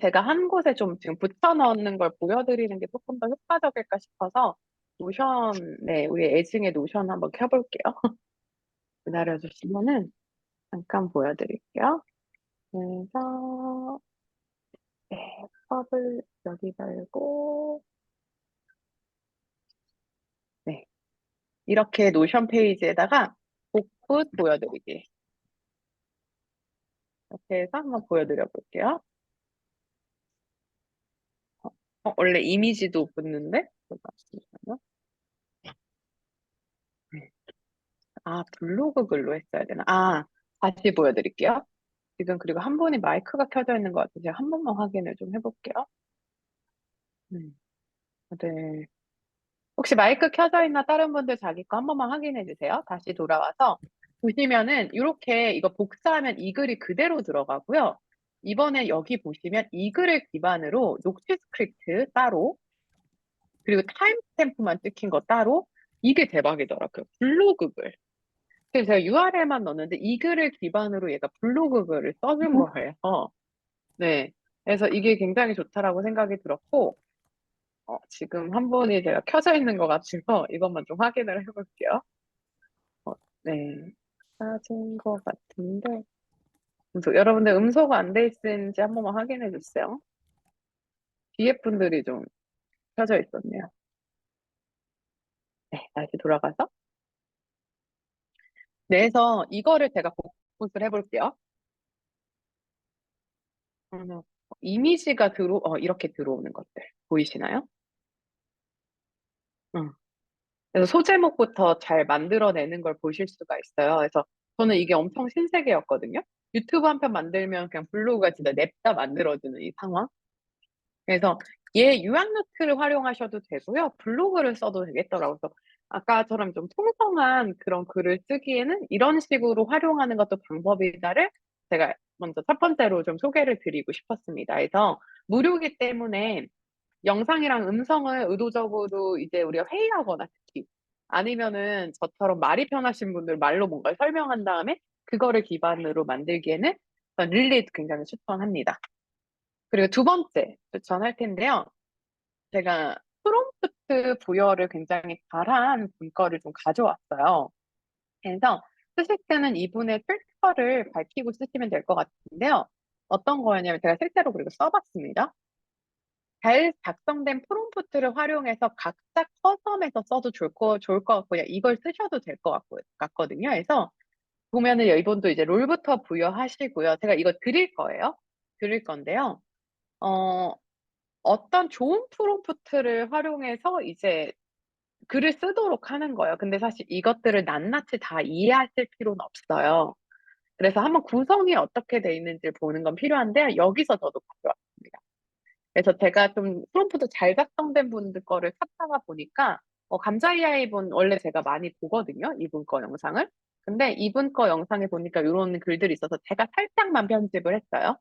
제가 한 곳에 좀 지금 붙여 넣는 걸 보여드리는 게 조금 더 효과적일까 싶어서 노션에 우리 애증의 노션 한번 켜볼게요. 기다려주시면은 잠깐 보여드릴게요. 그래서 네, 컵을 여기 달고 네, 이렇게 노션 페이지에다가 복붙 보여드리기 이렇게 해서 한번 보여드려 볼게요. 원래 이미지도 붙는데 잠깐만요. 네. 아, 블로그 글로 했어야 되나? 아, 다시 보여드릴게요. 지금 그리고 한 분이 마이크가 켜져 있는 것 같아서 제가 한 번만 확인을 좀 해볼게요. 네. 혹시 마이크 켜져 있나 다른 분들 자기 거 한 번만 확인해 주세요. 다시 돌아와서 보시면은 이렇게 이거 복사하면 이 글이 그대로 들어가고요. 이번에 여기 보시면 이 글을 기반으로 녹취 스크립트 따로 그리고 타임스탬프만 찍힌 거 따로 이게 대박이더라고요. 블로그 글. 그래서 제가 URL만 넣었는데 이 글을 기반으로 얘가 블로그 글을 써준 거예요. 네. 그래서 이게 굉장히 좋다라고 생각이 들었고, 지금 한 분이 제가 켜져 있는 것 같아서 이것만 좀 확인을 해볼게요. 네. 켜진 것 같은데, 여러분들 음소거 안 돼 있는지 한 번만 확인해 주세요. 뒤에 분들이 좀 켜져 있었네요. 네, 다시 돌아가서. 네, 그래서 이거를 제가 복붙을 해볼게요. 이미지가 이렇게 들어오는 것들 보이시나요? 그래서 소제목부터 잘 만들어내는 걸 보실 수가 있어요. 그래서 저는 이게 엄청 신세계였거든요. 유튜브 한 편 만들면 그냥 블로그가 진짜 냅다 만들어지는 이 상황. 그래서 얘 유학 노트를 활용하셔도 되고요. 블로그를 써도 되겠더라고요. 그래서 아까처럼 좀 풍성한 그런 글을 쓰기에는 이런 식으로 활용하는 것도 방법이다를 제가 먼저 첫 번째로 좀 소개를 드리고 싶었습니다. 그래서 무료이기 때문에 영상이랑 음성을 의도적으로 이제 우리가 회의하거나 특히 아니면은 저처럼 말이 편하신 분들 말로 뭔가를 설명한 다음에 그거를 기반으로 만들기에는 전 릴리도 굉장히 추천합니다. 그리고 두 번째 추천할 텐데요. 제가 프롬프트 부여를 굉장히 잘한 문구를 좀 가져왔어요. 그래서 쓰실 때는 이분의 필터를 밝히고 쓰시면 될 것 같은데요. 어떤 거였냐면 제가 실제로 그리고 써봤습니다. 잘 작성된 프롬프트를 활용해서 각자 커서에서 써도 좋을 것 같고, 그냥 이걸 쓰셔도 될 것 같거든요. 그래서 보면은 이분도 이제 롤부터 부여하시고요. 제가 이거 드릴 거예요. 드릴 건데요. 어, 어떤 좋은 프롬프트를 활용해서 이제 글을 쓰도록 하는 거예요. 근데 사실 이것들을 낱낱이 다 이해하실 필요는 없어요. 그래서 한번 구성이 어떻게 돼 있는지 보는 건 필요한데, 여기서 저도 가져왔습니다. 그래서 제가 좀 프롬프트 잘 작성된 분들 거를 찾다가 보니까 감자이아이 분 원래 제가 많이 보거든요. 이분 거 영상을. 근데 이분 거 영상에 보니까 이런 글들이 있어서 제가 살짝만 편집을 했어요.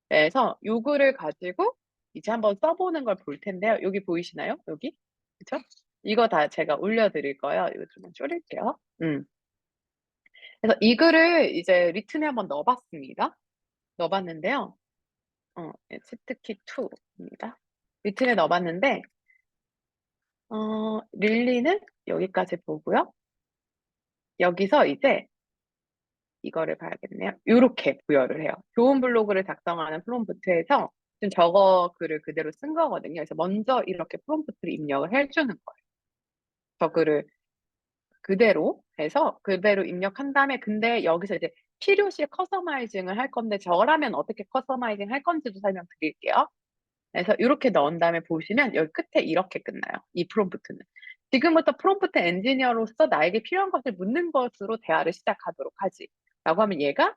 그래서 요 글을 가지고 이제 한번 써보는 걸 볼 텐데요. 여기 보이시나요? 여기? 그쵸? 이거 다 제가 올려드릴 거예요. 이거 좀 줄일게요. 그래서 이 글을 이제 리튼에 한번 넣어봤습니다. 넣어봤는데요. 치트키 2입니다. 리튼에 넣어봤는데, 릴리는 여기까지 보고요. 여기서 이제 이거를 봐야겠네요. 요렇게 부여를 해요. 좋은 블로그를 작성하는 프롬프트에서 지금 저거 글을 그대로 쓴 거거든요. 그래서 먼저 이렇게 프롬프트를 입력을 해주는 거예요. 저 글을 그대로 해서 그대로 입력한 다음에 근데 여기서 이제 필요시 커스터마이징을 할 건데 저라면 어떻게 커스터마이징 할 건지도 설명드릴게요. 그래서 이렇게 넣은 다음에 보시면 여기 끝에 이렇게 끝나요. 이 프롬프트는. 지금부터 프롬프트 엔지니어로서 나에게 필요한 것을 묻는 것으로 대화를 시작하도록 하지. 라고 하면 얘가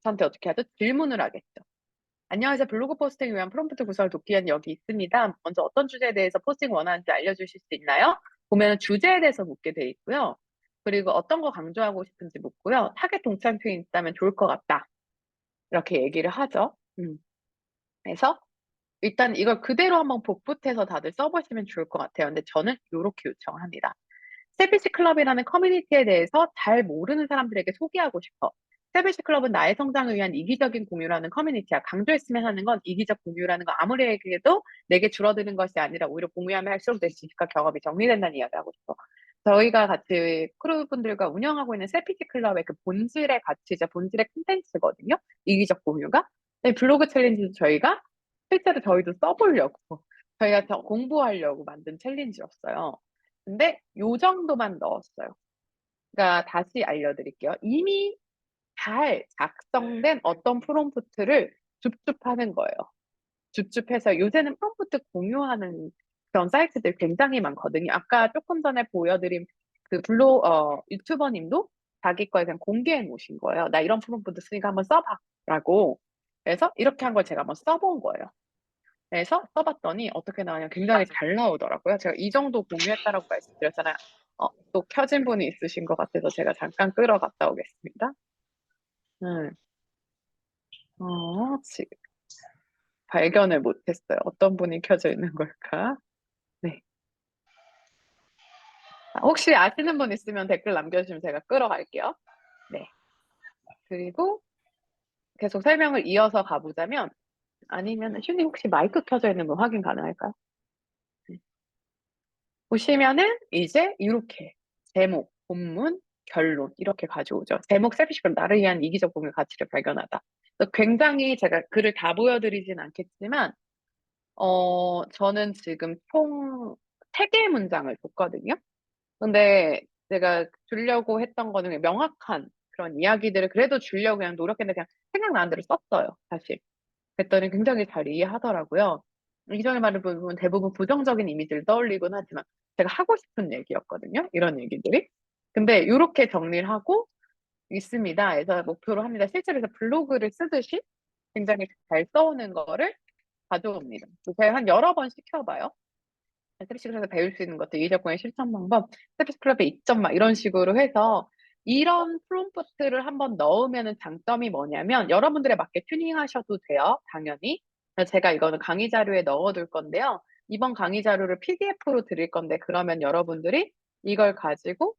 저한테 어떻게 하죠? 질문을 하겠죠. 안녕하세요. 블로그 포스팅을 위한 프롬프트 구성을 돕기 위한 여기 있습니다. 먼저 어떤 주제에 대해서 포스팅 원하는지 알려주실 수 있나요? 보면 주제에 대해서 묻게 돼 있고요. 그리고 어떤 거 강조하고 싶은지 묻고요. 타겟 동창표이 있다면 좋을 것 같다. 이렇게 얘기를 하죠. 그래서 일단 이걸 그대로 한번 복붙해서 다들 써보시면 좋을 것 같아요. 근데 저는 이렇게 요청을 합니다. 세비시 클럽이라는 커뮤니티에 대해서 잘 모르는 사람들에게 소개하고 싶어. 세비시 클럽은 나의 성장을 위한 이기적인 공유라는 커뮤니티야. 강조했으면 하는 건 이기적 공유라는 건 아무리 얘기해도 내게 줄어드는 것이 아니라 오히려 공유하면 할수록 내 지식과 경험이 정리된다는 이야기를 하고 싶어. 저희가 같이 크루분들과 운영하고 있는 세피시 클럽의 그 본질의 가치자, 본질의 콘텐츠거든요. 이기적 공유가. 블로그 챌린지도 저희가 실제로 저희도 써보려고 저희가 공부하려고 만든 챌린지였어요. 근데 요 정도만 넣었어요. 그러니까 다시 알려드릴게요. 이미 잘 작성된 어떤 프롬프트를 줍줍하는 거예요. 줍줍해서 요새는 프롬프트 공유하는 그런 사이트들 굉장히 많거든요. 아까 조금 전에 보여드린 그 유튜버님도 자기 거에 그냥 공개해 놓으신 거예요. 나 이런 프롬프트 쓰니까 한번 써봐. 라고. 그래서 이렇게 한 걸 제가 한번 써본 거예요. 그래서 써봤더니 어떻게 나오냐면 굉장히 잘 나오더라고요. 제가 이 정도 공유했다라고 말씀드렸잖아요. 또 켜진 분이 있으신 것 같아서 제가 잠깐 끌어갔다 오겠습니다. 지금 발견을 못했어요. 어떤 분이 켜져 있는 걸까? 네. 혹시 아시는 분 있으면 댓글 남겨주시면 제가 끌어갈게요. 네. 그리고 계속 설명을 이어서 가보자면, 아니면 슈님 혹시 마이크 켜져 있는 분 확인 가능할까요? 네. 보시면은 이제 이렇게 제목, 본문, 결론 이렇게 가져오죠. 제목 셀피시컬 나를 위한 이기적 공유 가치를 발견하다. 굉장히 제가 글을 다 보여드리진 않겠지만 저는 지금 총 3개의 문장을 줬거든요. 근데 제가 주려고 했던 거는 명확한 그런 이야기들을 그래도 주려고 그냥 노력했는데 그냥 생각나는 대로 썼어요, 사실. 그랬더니 굉장히 잘 이해하더라고요. 이전에 말한 부분 대부분 부정적인 이미지를 떠올리곤 하지만 제가 하고 싶은 얘기였거든요, 이런 얘기들이. 근데 이렇게 정리를 하고 있습니다. 그래서 목표로 합니다. 실제로 그래서 블로그를 쓰듯이 굉장히 잘 써오는 거를 가져옵니다. 제가 한 여러 번 시켜봐요. 스텝시클럽에서 배울 수 있는 것들, 이기적 공유 실천 방법, 스텝시클럽의 이점 막 이런 식으로 해서 이런 프롬프트를 한번 넣으면 장점이 뭐냐면 여러분들에 맞게 튜닝하셔도 돼요. 당연히. 제가 이거는 강의 자료에 넣어둘 건데요. 이번 강의 자료를 PDF로 드릴 건데 그러면 여러분들이 이걸 가지고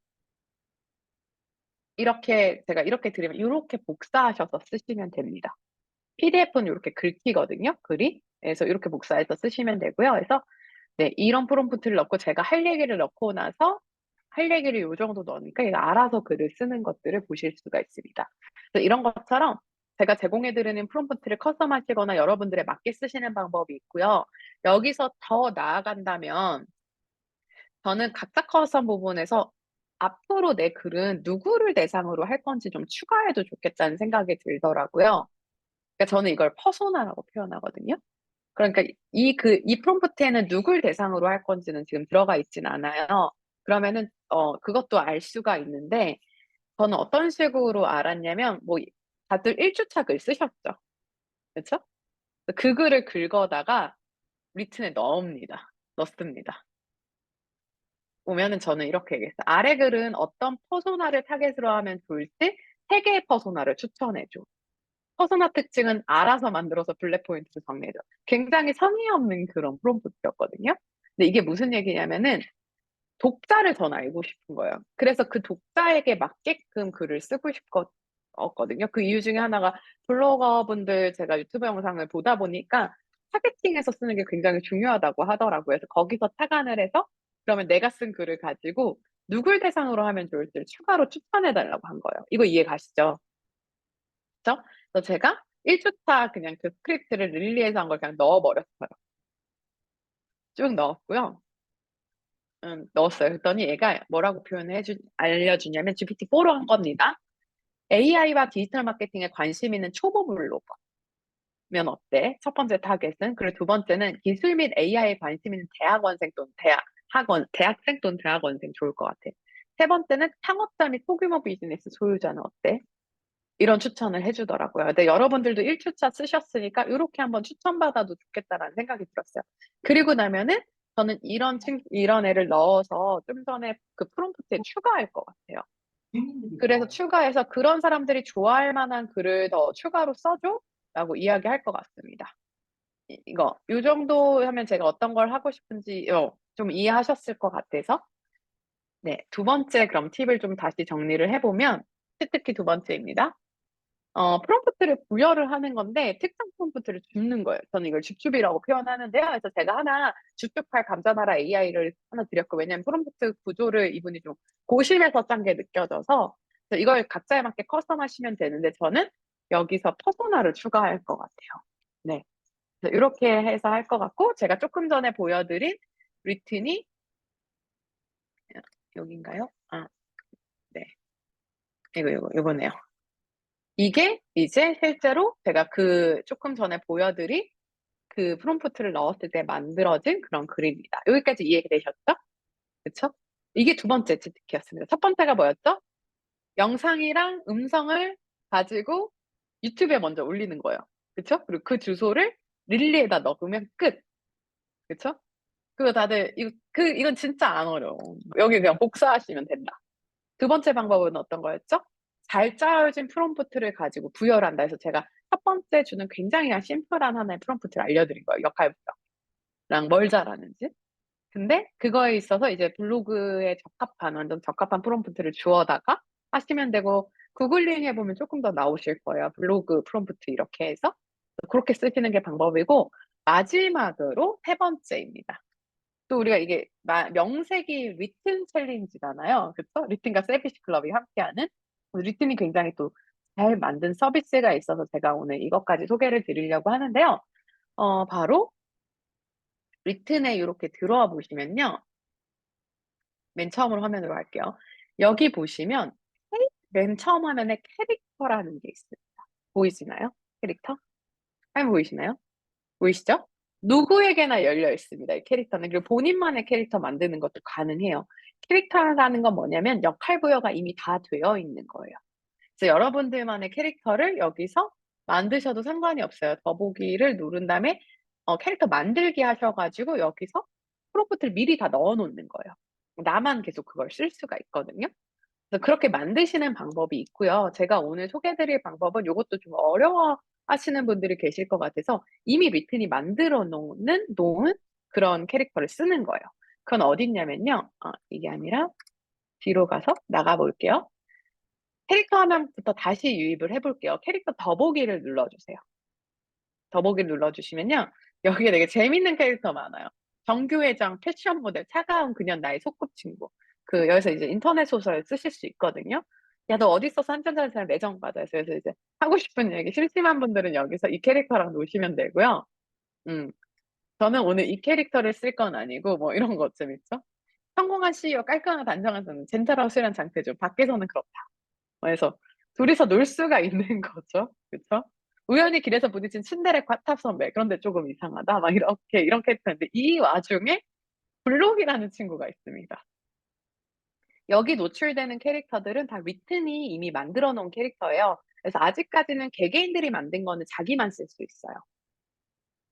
제가 이렇게 드리면 이렇게 복사하셔서 쓰시면 됩니다. PDF는 이렇게 긁히거든요, 글이. 그래서 이렇게 복사해서 쓰시면 되고요. 그래서 네, 이런 프롬프트를 넣고 제가 할 얘기를 넣고 나서 할 얘기를 요 정도 넣으니까 얘가 알아서 글을 쓰는 것들을 보실 수가 있습니다. 그래서 이런 것처럼 제가 제공해드리는 프롬프트를 커스텀하시거나 여러분들에 맞게 쓰시는 방법이 있고요. 여기서 더 나아간다면 저는 각자 커스텀 부분에서 앞으로 내 글은 누구를 대상으로 할 건지 좀 추가해도 좋겠다는 생각이 들더라고요. 그러니까 저는 이걸 퍼소나라고 표현하거든요. 그러니까 이 프롬프트에는 누굴 대상으로 할 건지는 지금 들어가 있진 않아요. 그러면은, 그것도 알 수가 있는데, 저는 어떤 식으로 알았냐면, 다들 1주차 글 쓰셨죠? 그쵸? 그 글을 긁어다가 리튼에 넣습니다. 보면은 저는 이렇게 얘기했어요. 아래 글은 어떤 퍼소나를 타겟으로 하면 좋을지 3개의 퍼소나를 추천해줘. 퍼소나 특징은 알아서 만들어서 블랙 포인트를 정리해줘. 굉장히 성의 없는 그런 프롬프트였거든요. 근데 이게 무슨 얘기냐면은 독자를 전 알고 싶은 거예요. 그래서 그 독자에게 맞게끔 글을 쓰고 싶었거든요. 그 이유 중에 하나가 블로거분들 제가 유튜브 영상을 보다 보니까 타겟팅해서 쓰는 게 굉장히 중요하다고 하더라고요. 그래서 거기서 착안을 해서 그러면 내가 쓴 글을 가지고 누굴 대상으로 하면 좋을지를 추가로 추천해달라고 한 거예요. 이거 이해 가시죠? 그래서 제가 1주차 그냥 그 스크립트를 릴리에서 한 걸 그냥 넣어버렸어요. 쭉 넣었고요. 넣었어요. 그랬더니 얘가 뭐라고 알려주냐면 GPT-4로 한 겁니다. AI와 디지털 마케팅에 관심 있는 초보 블로거면 어때? 첫 번째 타겟은. 그리고 두 번째는 기술 및 AI에 관심 있는 대학원생 또는 학원, 대학생 또는 대학원생 좋을 것 같아. 세 번째는 창업자 및 소규모 비즈니스 소유자는 어때? 이런 추천을 해주더라고요. 근데 여러분들도 1주차 쓰셨으니까 이렇게 한번 추천받아도 좋겠다라는 생각이 들었어요. 그리고 나면은 저는 이런 애를 넣어서 좀 전에 그 프롬프트에 추가할 것 같아요. 그래서 추가해서 그런 사람들이 좋아할 만한 글을 더 추가로 써줘? 라고 이야기할 것 같습니다. 이 정도 하면 제가 어떤 걸 하고 싶은지 좀 이해하셨을 것 같아서. 네, 두 번째 그럼 팁을 좀 다시 정리를 해보면, 특히 두 번째입니다. 프롬프트를 부여를 하는 건데 특정 프롬프트를 줍는 거예요. 저는 이걸 줍줍이라고 표현하는데요. 그래서 제가 하나 줍줍할 감자나라 AI를 하나 드렸고, 왜냐면 프롬프트 구조를 이분이 좀 고심해서 짠 게 느껴져서 그래서 이걸 각자에 맞게 커스텀하시면 되는데 저는 여기서 퍼소나를 추가할 것 같아요. 네, 그래서 이렇게 해서 할 것 같고, 제가 조금 전에 보여드린 리튼이 여긴가요? 아, 네, 이거네요. 이게 이제 실제로 제가 그 조금 전에 보여드린 그 프롬프트를 넣었을 때 만들어진 그런 글입니다. 여기까지 이해되셨죠? 그쵸? 이게 두 번째 치트키였습니다. 첫 번째가 뭐였죠? 영상이랑 음성을 가지고 유튜브에 먼저 올리는 거예요. 그쵸? 그리고 그 주소를 릴리에다 넣으면 끝. 그쵸? 그거 다들, 이건 진짜 안 어려워. 여기 그냥 복사하시면 된다. 두 번째 방법은 어떤 거였죠? 잘 짜여진 프롬프트를 가지고 부여를 한다 해서 제가 첫 번째 주는 굉장히 그냥 심플한 하나의 프롬프트를 알려드린 거예요. 역할부여랑 뭘 잘하는지. 근데 그거에 있어서 이제 블로그에 완전 적합한 프롬프트를 주어다가 하시면 되고, 구글링 해보면 조금 더 나오실 거예요. 블로그 프롬프트 이렇게 해서. 그렇게 쓰시는 게 방법이고, 마지막으로 세 번째입니다. 또 우리가 이게 명색이 리튼 챌린지잖아요. 그쵸? 리튼과 세비시 클럽이 함께하는 리튼이 굉장히 또 잘 만든 서비스가 있어서 제가 오늘 이것까지 소개를 드리려고 하는데요. 바로 리튼에 이렇게 들어와 보시면요. 맨 처음으로 화면으로 할게요. 여기 보시면 맨 처음 화면에 캐릭터라는 게 있습니다. 보이시나요? 캐릭터? 화면 보이시나요? 보이시죠? 누구에게나 열려 있습니다. 이 캐릭터는. 그리고 본인만의 캐릭터 만드는 것도 가능해요. 캐릭터라는 건 뭐냐면 역할 부여가 이미 다 되어 있는 거예요. 그래서 여러분들만의 캐릭터를 여기서 만드셔도 상관이 없어요. 더보기를 누른 다음에 캐릭터 만들기 하셔가지고 여기서 프롬프트를 미리 다 넣어 놓는 거예요. 나만 계속 그걸 쓸 수가 있거든요. 그래서 그렇게 만드시는 방법이 있고요. 제가 오늘 소개드릴 방법은 이것도 좀 어려워 하시는 분들이 계실 것 같아서 이미 리튼이 만들어 놓은 그런 캐릭터를 쓰는 거예요. 그건 어디 있냐면요. 이게 아니라 뒤로 가서 나가 볼게요. 캐릭터 화면부터 다시 유입을 해볼게요. 캐릭터 더보기를 눌러주세요. 더보기를 눌러주시면요. 여기에 되게 재밌는 캐릭터 많아요. 정규회장, 패션 모델, 차가운 그녀, 나의 소꿉친구. 여기서 이제 인터넷 소설 쓰실 수 있거든요. 야, 너 어디 있어서 한잔자는 사람 매정받아. 그래서 이제 하고 싶은 얘기, 심심한 분들은 여기서 이 캐릭터랑 노시면 되고요. 저는 오늘 이 캐릭터를 쓸 건 아니고, 뭐 이런 것 좀 있죠. 성공한 CEO, 깔끔한 단정한 저는 젠틀하우스란 장태죠. 밖에서는 그렇다. 그래서 둘이서 놀 수가 있는 거죠. 그쵸? 우연히 길에서 부딪힌 츤데레 과탑 선배. 그런데 조금 이상하다. 막 이런 캐릭터인데, 이 와중에 블록이라는 친구가 있습니다. 여기 노출되는 캐릭터들은 다 리튼이 이미 만들어 놓은 캐릭터예요. 그래서 아직까지는 개개인들이 만든 거는 자기만 쓸 수 있어요.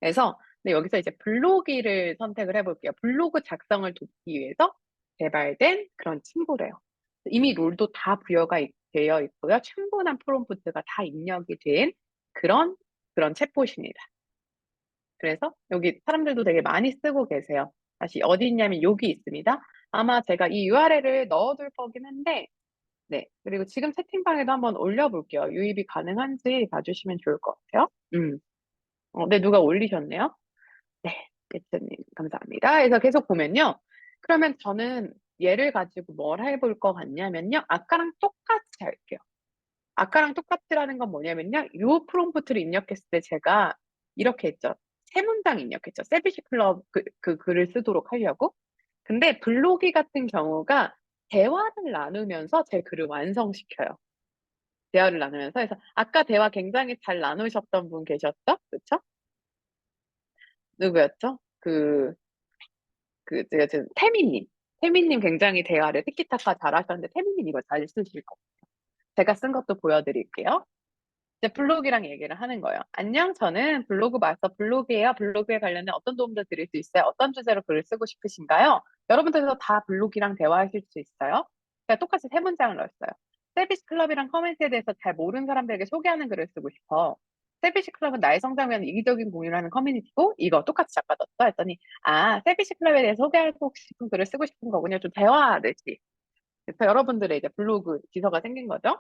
그래서 여기서 이제 블로기를 선택을 해볼게요. 블로그 작성을 돕기 위해서 개발된 그런 친구래요. 이미 롤도 다 부여가 되어 있고요. 충분한 프롬프트가 다 입력이 된 그런 챗봇입니다. 그래서 여기 사람들도 되게 많이 쓰고 계세요. 다시 어디 있냐면 여기 있습니다. 아마 제가 이 URL을 넣어둘 거긴 한데, 네. 그리고 지금 채팅방에도 한번 올려볼게요. 유입이 가능한지 봐주시면 좋을 것 같아요. 네, 누가 올리셨네요. 네, 개츠님 감사합니다. 그래서 계속 보면요. 그러면 저는 얘를 가지고 뭘 해볼 것 같냐면요. 아까랑 똑같이 할게요. 아까랑 똑같이라는 건 뭐냐면요. 요 프롬프트를 입력했을 때 제가 이렇게 했죠. 세 문장 입력했죠. 세비시 클럽 그 글을 쓰도록 하려고. 근데 블로기 같은 경우가 대화를 나누면서 제 글을 완성시켜요. 대화를 나누면서. 그래서 아까 대화 굉장히 잘 나누셨던 분 계셨죠? 그쵸? 누구였죠? 지금 태미님 굉장히 대화를 티키타카 잘하셨는데 태미님 이거 잘 쓰실 거. 제가 쓴 것도 보여드릴게요. 이제 블로그랑 얘기를 하는 거예요. 안녕, 저는 블로그 마스터 블로그예요. 블로그에 관련된 어떤 도움도 드릴 수 있어요? 어떤 주제로 글을 쓰고 싶으신가요? 여러분들도 다 블로그랑 대화하실 수 있어요. 제가 똑같이 3문장을 넣었어요. 세비시 클럽이랑 커뮤니티에 대해서 잘 모르는 사람들에게 소개하는 글을 쓰고 싶어. 세비시 클럽은 나의 성장을 위한 이기적인 공유를 하는 커뮤니티고 이거 똑같이 작가 넣었어 했더니 세비시 클럽에 대해서 소개하고 싶은 글을 쓰고 싶은 거군요. 좀 대화하듯이. 그래서 여러분들의 이제 블로그 비서가 생긴 거죠.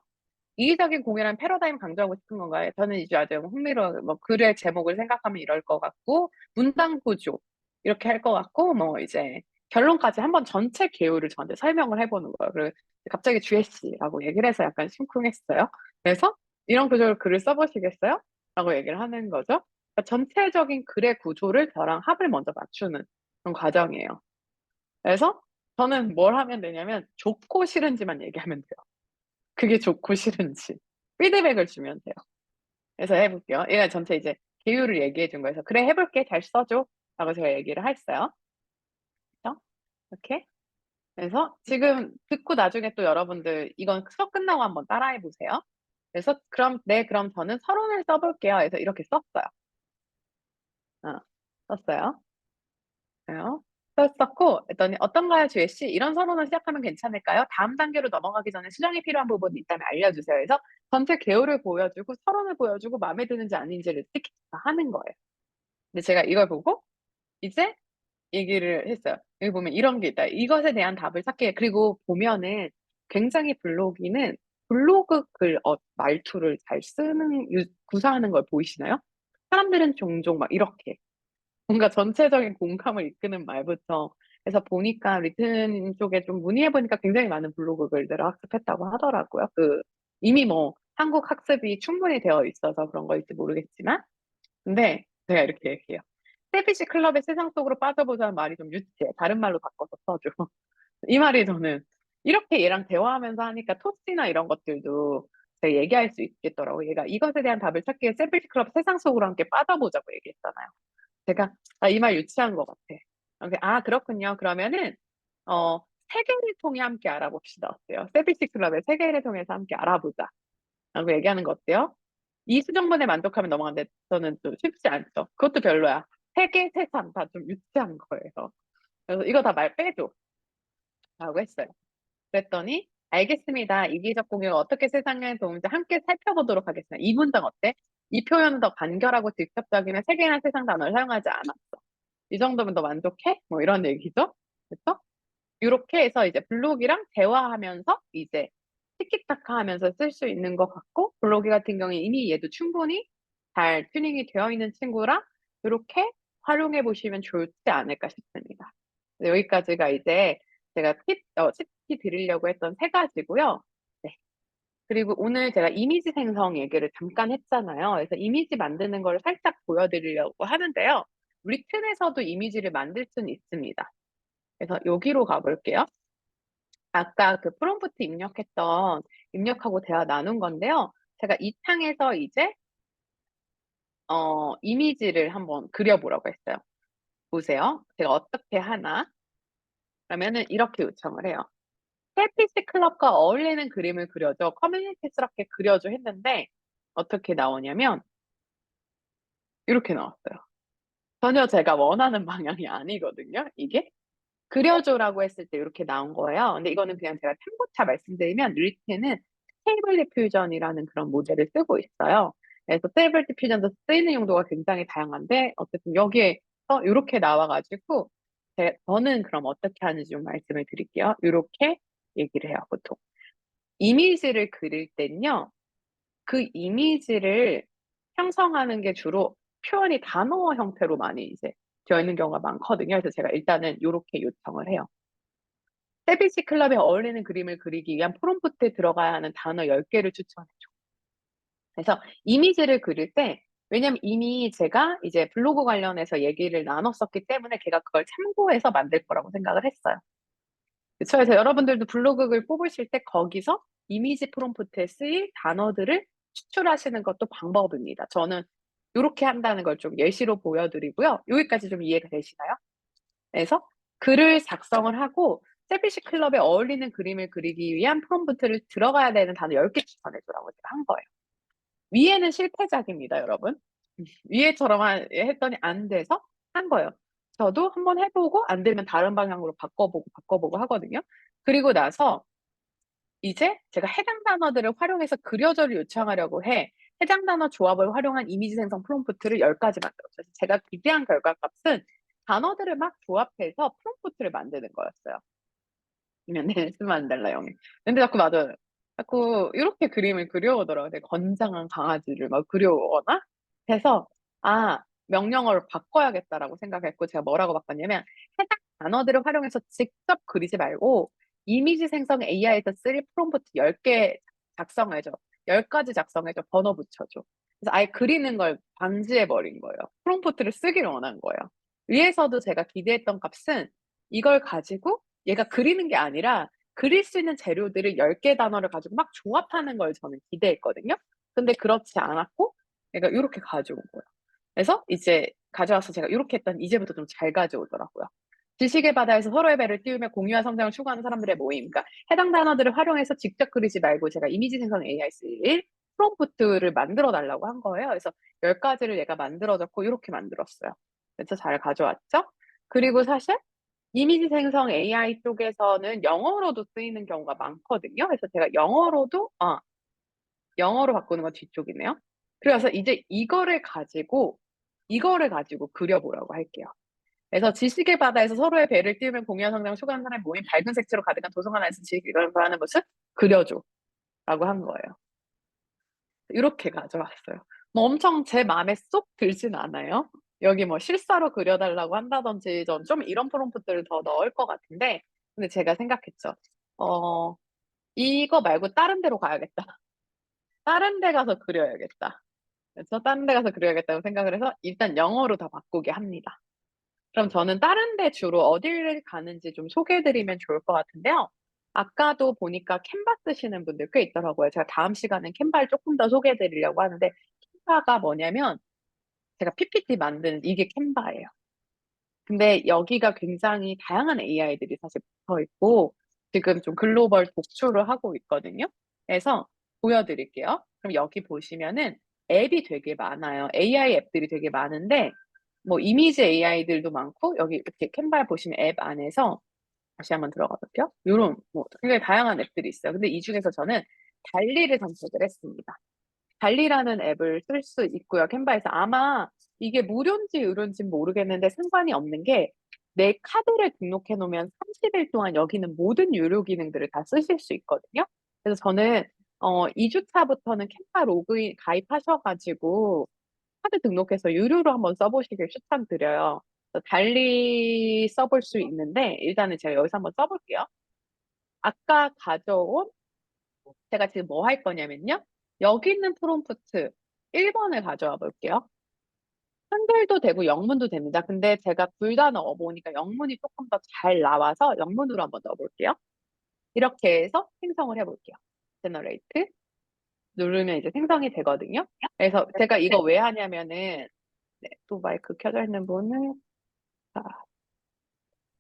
이기적인 공유란 패러다임 강조하고 싶은 건가요? 저는 이제 아주 흥미로운 글의 제목을 생각하면 이럴 것 같고 문장 구조 이렇게 할 것 같고 이제 결론까지 한번 전체 개요를 저한테 설명을 해보는 거예요. 그리고 갑자기 GS라고 얘기를 해서 약간 심쿵했어요. 그래서 이런 구조로 글을 써보시겠어요? 라고 얘기를 하는 거죠. 그러니까 전체적인 글의 구조를 저랑 합을 먼저 맞추는 그런 과정이에요. 그래서 저는 뭘 하면 되냐면 좋고 싫은지만 얘기하면 돼요. 그게 좋고 싫은지 피드백을 주면 돼요. 그래서 해볼게요. 얘가 전체 이제 개요를 얘기해 준 거여서 그래 해볼게 잘 써줘 라고 제가 얘기를 했어요. 그렇죠? 이렇게 그래서 지금 듣고 나중에 또 여러분들 이건 수업 끝나고 한번 따라해 보세요. 그래서 그럼 저는 서론을 써볼게요. 그래서 이렇게 썼어요. 썼어요. 그래요. 썼고 했더니 어떤가요, 주혜 씨? 이런 서론을 시작하면 괜찮을까요? 다음 단계로 넘어가기 전에 수정이 필요한 부분이 있다면 알려주세요. 그래서 전체 개요를 보여주고 서론을 보여주고 마음에 드는지 아닌지를 티켓 하는 거예요. 근데 제가 이걸 보고 이제 얘기를 했어요. 여기 보면 이런 게 있다. 이것에 대한 답을 찾기. 그리고 보면은 굉장히 블로기는 블로그 글 말투를 잘 쓰는 구사하는 걸 보이시나요? 사람들은 종종 막 이렇게 뭔가 전체적인 공감을 이끄는 말부터 해서 보니까 리튼 쪽에 좀 문의해 보니까 굉장히 많은 블로그 글들을 학습했다고 하더라고요. 이미 한국 학습이 충분히 되어 있어서 그런 거일지 모르겠지만 근데 제가 이렇게 얘기해요. 세비시 클럽의 세상 속으로 빠져보자는 말이 좀 유치해. 다른 말로 바꿔서 써줘. 이 말이 저는 이렇게 얘랑 대화하면서 하니까 토스나 이런 것들도 제가 얘기할 수 있겠더라고요. 얘가 이것에 대한 답을 찾기 위해 세비시 클럽 세상 속으로 함께 빠져보자고 얘기했잖아요. 제가 이 말 유치한 것 같아. 그렇군요. 그러면은 세계를 통해 함께 알아봅시다. 어때요? 세비시 클럽의 세계를 통해서 함께 알아보자. 라고 얘기하는 거 어때요? 이 수정문에 만족하면 넘어가는데 저는 좀 쉽지 않죠. 그것도 별로야. 세계, 세상 다 좀 유치한 거예요. 그래서 이거 다 말 빼줘. 라고 했어요. 그랬더니 알겠습니다. 이기적 공유가 어떻게 세상에 도움인지 함께 살펴보도록 하겠습니다. 이 문장 어때? 이 표현은 더 간결하고 직접적이면 세계나 세상 단어를 사용하지 않았어. 이 정도면 더 만족해? 이런 얘기죠. 그래서 이렇게 해서 이제 블로기랑 대화하면서 이제 티키타카 하면서 쓸 수 있는 것 같고 블로기 같은 경우에 이미 얘도 충분히 잘 튜닝이 되어 있는 친구라 이렇게 활용해 보시면 좋지 않을까 싶습니다. 여기까지가 이제 제가 팁 드리려고 했던 3가지고요. 네. 그리고 오늘 제가 이미지 생성 얘기를 잠깐 했잖아요. 그래서 이미지 만드는 걸 살짝 보여드리려고 하는데요. 리튼에서도 이미지를 만들 수는 있습니다. 그래서 여기로 가볼게요. 아까 그 프롬프트 입력하고 대화 나눈 건데요. 제가 이 창에서 이제 이미지를 한번 그려보라고 했어요. 보세요. 제가 어떻게 하나? 그러면은 이렇게 요청을 해요. 셀피시 클럽과 어울리는 그림을 그려줘. 커뮤니티스럽게 그려줘 했는데 어떻게 나오냐면 이렇게 나왔어요. 전혀 제가 원하는 방향이 아니거든요. 이게 그려줘라고 했을 때 이렇게 나온 거예요. 근데 이거는 그냥 제가 참고차 말씀드리면 리트는 스테이블 디퓨전이라는 그런 모델을 쓰고 있어요. 그래서 스테이블 디퓨전도 쓰이는 용도가 굉장히 다양한데 어쨌든 여기에서 이렇게 나와가지고 저는 그럼 어떻게 하는지 좀 말씀을 드릴게요. 이렇게 얘기를 해요, 보통. 이미지를 그릴 때는요, 그 이미지를 형성하는 게 주로 표현이 단어 형태로 많이 이제 되어 있는 경우가 많거든요. 그래서 제가 일단은 이렇게 요청을 해요. 세비시 클럽에 어울리는 그림을 그리기 위한 프롬프트에 들어가야 하는 단어 10개를 추천해줘. 그래서 이미지를 그릴 때, 왜냐면 이미 제가 이제 블로그 관련해서 얘기를 나눴었기 때문에 걔가 그걸 참고해서 만들 거라고 생각을 했어요. 그쵸? 그래서 여러분들도 블로그 글 뽑으실 때 거기서 이미지 프롬프트에 쓰일 단어들을 추출하시는 것도 방법입니다. 저는 이렇게 한다는 걸 좀 예시로 보여드리고요. 여기까지 좀 이해가 되시나요? 그래서 글을 작성을 하고 셀피시 클럽에 어울리는 그림을 그리기 위한 프롬프트를 들어가야 되는 단어 10개 추천해 주라고 제가 한 거예요. 위에는 실패작입니다, 여러분. 위에처럼 했더니 안 돼서 한 거예요. 저도 한번 해보고 안 되면 다른 방향으로 바꿔보고 하거든요. 그리고 나서 이제 제가 해당 단어들을 활용해서 그려줘를 요청하려고 해. 해당 단어 조합을 활용한 이미지 생성 프롬프트를 10가지 만들었어요. 제가 기대한 결과값은 단어들을 막 조합해서 프롬프트를 만드는 거였어요. 넬슨 만델라 형이. 근데 자꾸 이렇게 그림을 그려오더라고요. 되게 건장한 강아지를 막 그려오거나 해서 명령어를 바꿔야겠다라고 생각했고 제가 뭐라고 바꿨냐면 해당 단어들을 활용해서 직접 그리지 말고 이미지 생성 AI에서 쓸 프롬프트 10개 작성해줘. 10가지 작성해줘. 번호 붙여줘. 그래서 아예 그리는 걸 방지해버린 거예요. 프롬프트를 쓰기를 원한 거예요. 위에서도 제가 기대했던 값은 이걸 가지고 얘가 그리는 게 아니라 그릴 수 있는 재료들을 10개 단어를 가지고 막 조합하는 걸 저는 기대했거든요. 근데 그렇지 않았고 얘가 이렇게 가져온 거예요. 그래서 이제 가져와서 제가 이렇게 했더니 이제부터 좀 잘 가져오더라고요. 지식의 바다에서 서로의 배를 띄우며 공유와 성장을 추구하는 사람들의 모임. 그러니까 해당 단어들을 활용해서 직접 그리지 말고 제가 이미지 생성 AI 쓸 프롬프트를 만들어 달라고 한 거예요. 그래서 10가지를 얘가 만들어줬고 이렇게 만들었어요. 그래서 잘 가져왔죠? 그리고 사실 이미지 생성 AI 쪽에서는 영어로도 쓰이는 경우가 많거든요. 그래서 제가 영어로 바꾸는 건 뒤쪽이네요. 그래서 이제 이거를 가지고 그려보라고 할게요. 그래서 지식의 바다에서 서로의 배를 띄우면 공유와 성장을 추구하는 사람의 모임, 밝은 색채로 가득한 도서관 안에서 지식을 구하는 것을 그려줘 라고 한 거예요. 이렇게 가져왔어요. 뭐 엄청 제 마음에 쏙 들진 않아요. 여기 뭐 실사로 그려달라고 한다든지 전 좀 이런 프롬프트를 더 넣을 것 같은데 근데 제가 생각했죠. 이거 말고 다른 데로 가야겠다. 다른 데 가서 그려야겠다. 그래서 다른 데 가서 그려야겠다고 생각을 해서 일단 영어로 다 바꾸게 합니다. 그럼 저는 다른 데 주로 어디를 가는지 좀 소개해 드리면 좋을 것 같은데요. 아까도 보니까 캔바 쓰시는 분들 꽤 있더라고요. 제가 다음 시간엔 캔바를 조금 더 소개해 드리려고 하는데 캔바가 뭐냐면 제가 PPT 만드는 이게 캔바예요. 근데 여기가 굉장히 다양한 AI들이 사실 붙어 있고 지금 좀 글로벌 독출을 하고 있거든요. 그래서 보여드릴게요. 그럼 여기 보시면은 앱이 되게 많아요. AI 앱들이 되게 많은데 뭐 이미지 AI들도 많고 여기 이렇게 캔바 보시면 앱 안에서 다시 한번 들어가 볼게요. 요런 뭐 굉장히 다양한 앱들이 있어요. 근데 이 중에서 저는 달리를 선택을 했습니다. 달리라는 앱을 쓸 수 있고요. 캔바에서 아마 이게 무료인지 유료인지 모르겠는데 상관이 없는 게 내 카드를 등록해 놓으면 30일 동안 여기는 모든 유료 기능들을 다 쓰실 수 있거든요. 그래서 저는 2주차부터는 캔바 로그인 가입하셔가지고 카드 등록해서 유료로 한번 써보시길 추천드려요. 그래서 달리 써볼 수 있는데 일단은 제가 여기서 한번 써볼게요. 아까 가져온 제가 지금 뭐 할 거냐면요. 여기 있는 프롬프트 1번을 가져와 볼게요. 한글도 되고 영문도 됩니다. 근데 제가 둘 다 넣어보니까 영문이 조금 더 잘 나와서 영문으로 한번 넣어볼게요. 이렇게 해서 생성을 해볼게요. 제너레이트 누르면 이제 생성이 되거든요. 그래서 제가 이거 왜 하냐면은 또 마이크 켜져 있는 분을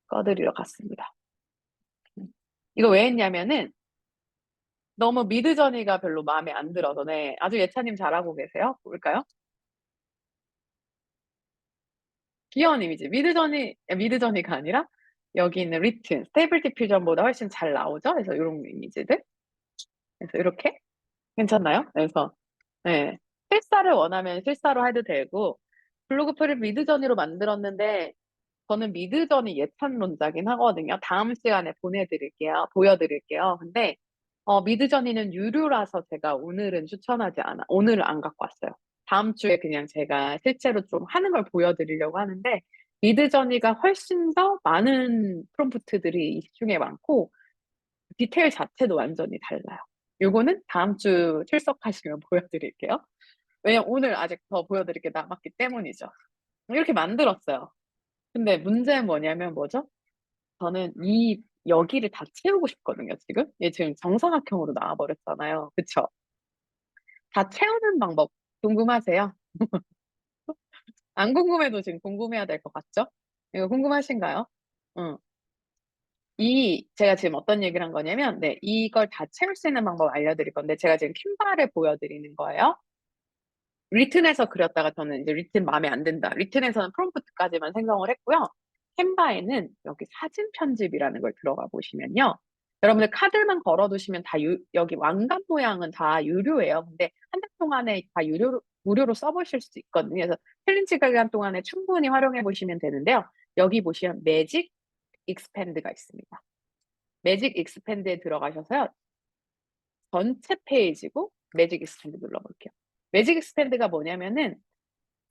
꺼드리러 갔습니다. 이거 왜 했냐면은 너무 미드저니가 별로 마음에 안 들어서 아주 예찬님 잘하고 계세요. 볼까요? 귀여운 이미지. 미드저니가 아니라 여기 있는 리튼, 스테이블 디퓨전보다 훨씬 잘 나오죠? 그래서 이런 이미지들. 그래서 이렇게 괜찮나요? 그래서 네. 실사를 원하면 실사로 해도 되고 블로그표를 미드저니로 만들었는데 저는 미드저니 예찬론자긴 하거든요. 다음 시간에 보여드릴게요. 근데 미드저니는 유료라서 제가 오늘은 오늘은 안 갖고 왔어요. 다음 주에 그냥 제가 실제로 좀 하는 걸 보여드리려고 하는데 미드저니가 훨씬 더 많은 프롬프트들이 이 중에 많고 디테일 자체도 완전히 달라요. 요거는 다음 주 출석하시면 보여드릴게요. 왜냐면 오늘 아직 더 보여드릴 게 남았기 때문이죠. 이렇게 만들었어요. 근데 문제는 뭐죠? 저는 여기를 다 채우고 싶거든요, 지금. 얘 지금 정사각형으로 나와버렸잖아요. 그쵸? 다 채우는 방법 궁금하세요? 안 궁금해도 지금 궁금해야 될 것 같죠? 이거 궁금하신가요? 응. 제가 지금 어떤 얘기를 한 거냐면, 네, 이걸 다 채울 수 있는 방법 알려드릴 건데, 제가 지금 캔바를 보여드리는 거예요. 리튼에서 그렸다가 저는 이제 리튼 마음에 안 든다. 리튼에서는 프롬프트까지만 생성을 했고요. 캔바에는 여기 사진 편집이라는 걸 들어가 보시면요. 여러분들 카드만 걸어두시면 다 여기 왕관 모양은 다 유료예요. 근데 한 달 동안에 다 무료로 써보실 수 있거든요. 그래서 챌린지 기간 동안에 충분히 활용해 보시면 되는데요. 여기 보시면 매직 익스팬드가 있습니다. 매직 익스팬드에 들어가셔서요. 전체 페이지고 매직 익스팬드 눌러볼게요. 매직 익스팬드가 뭐냐면은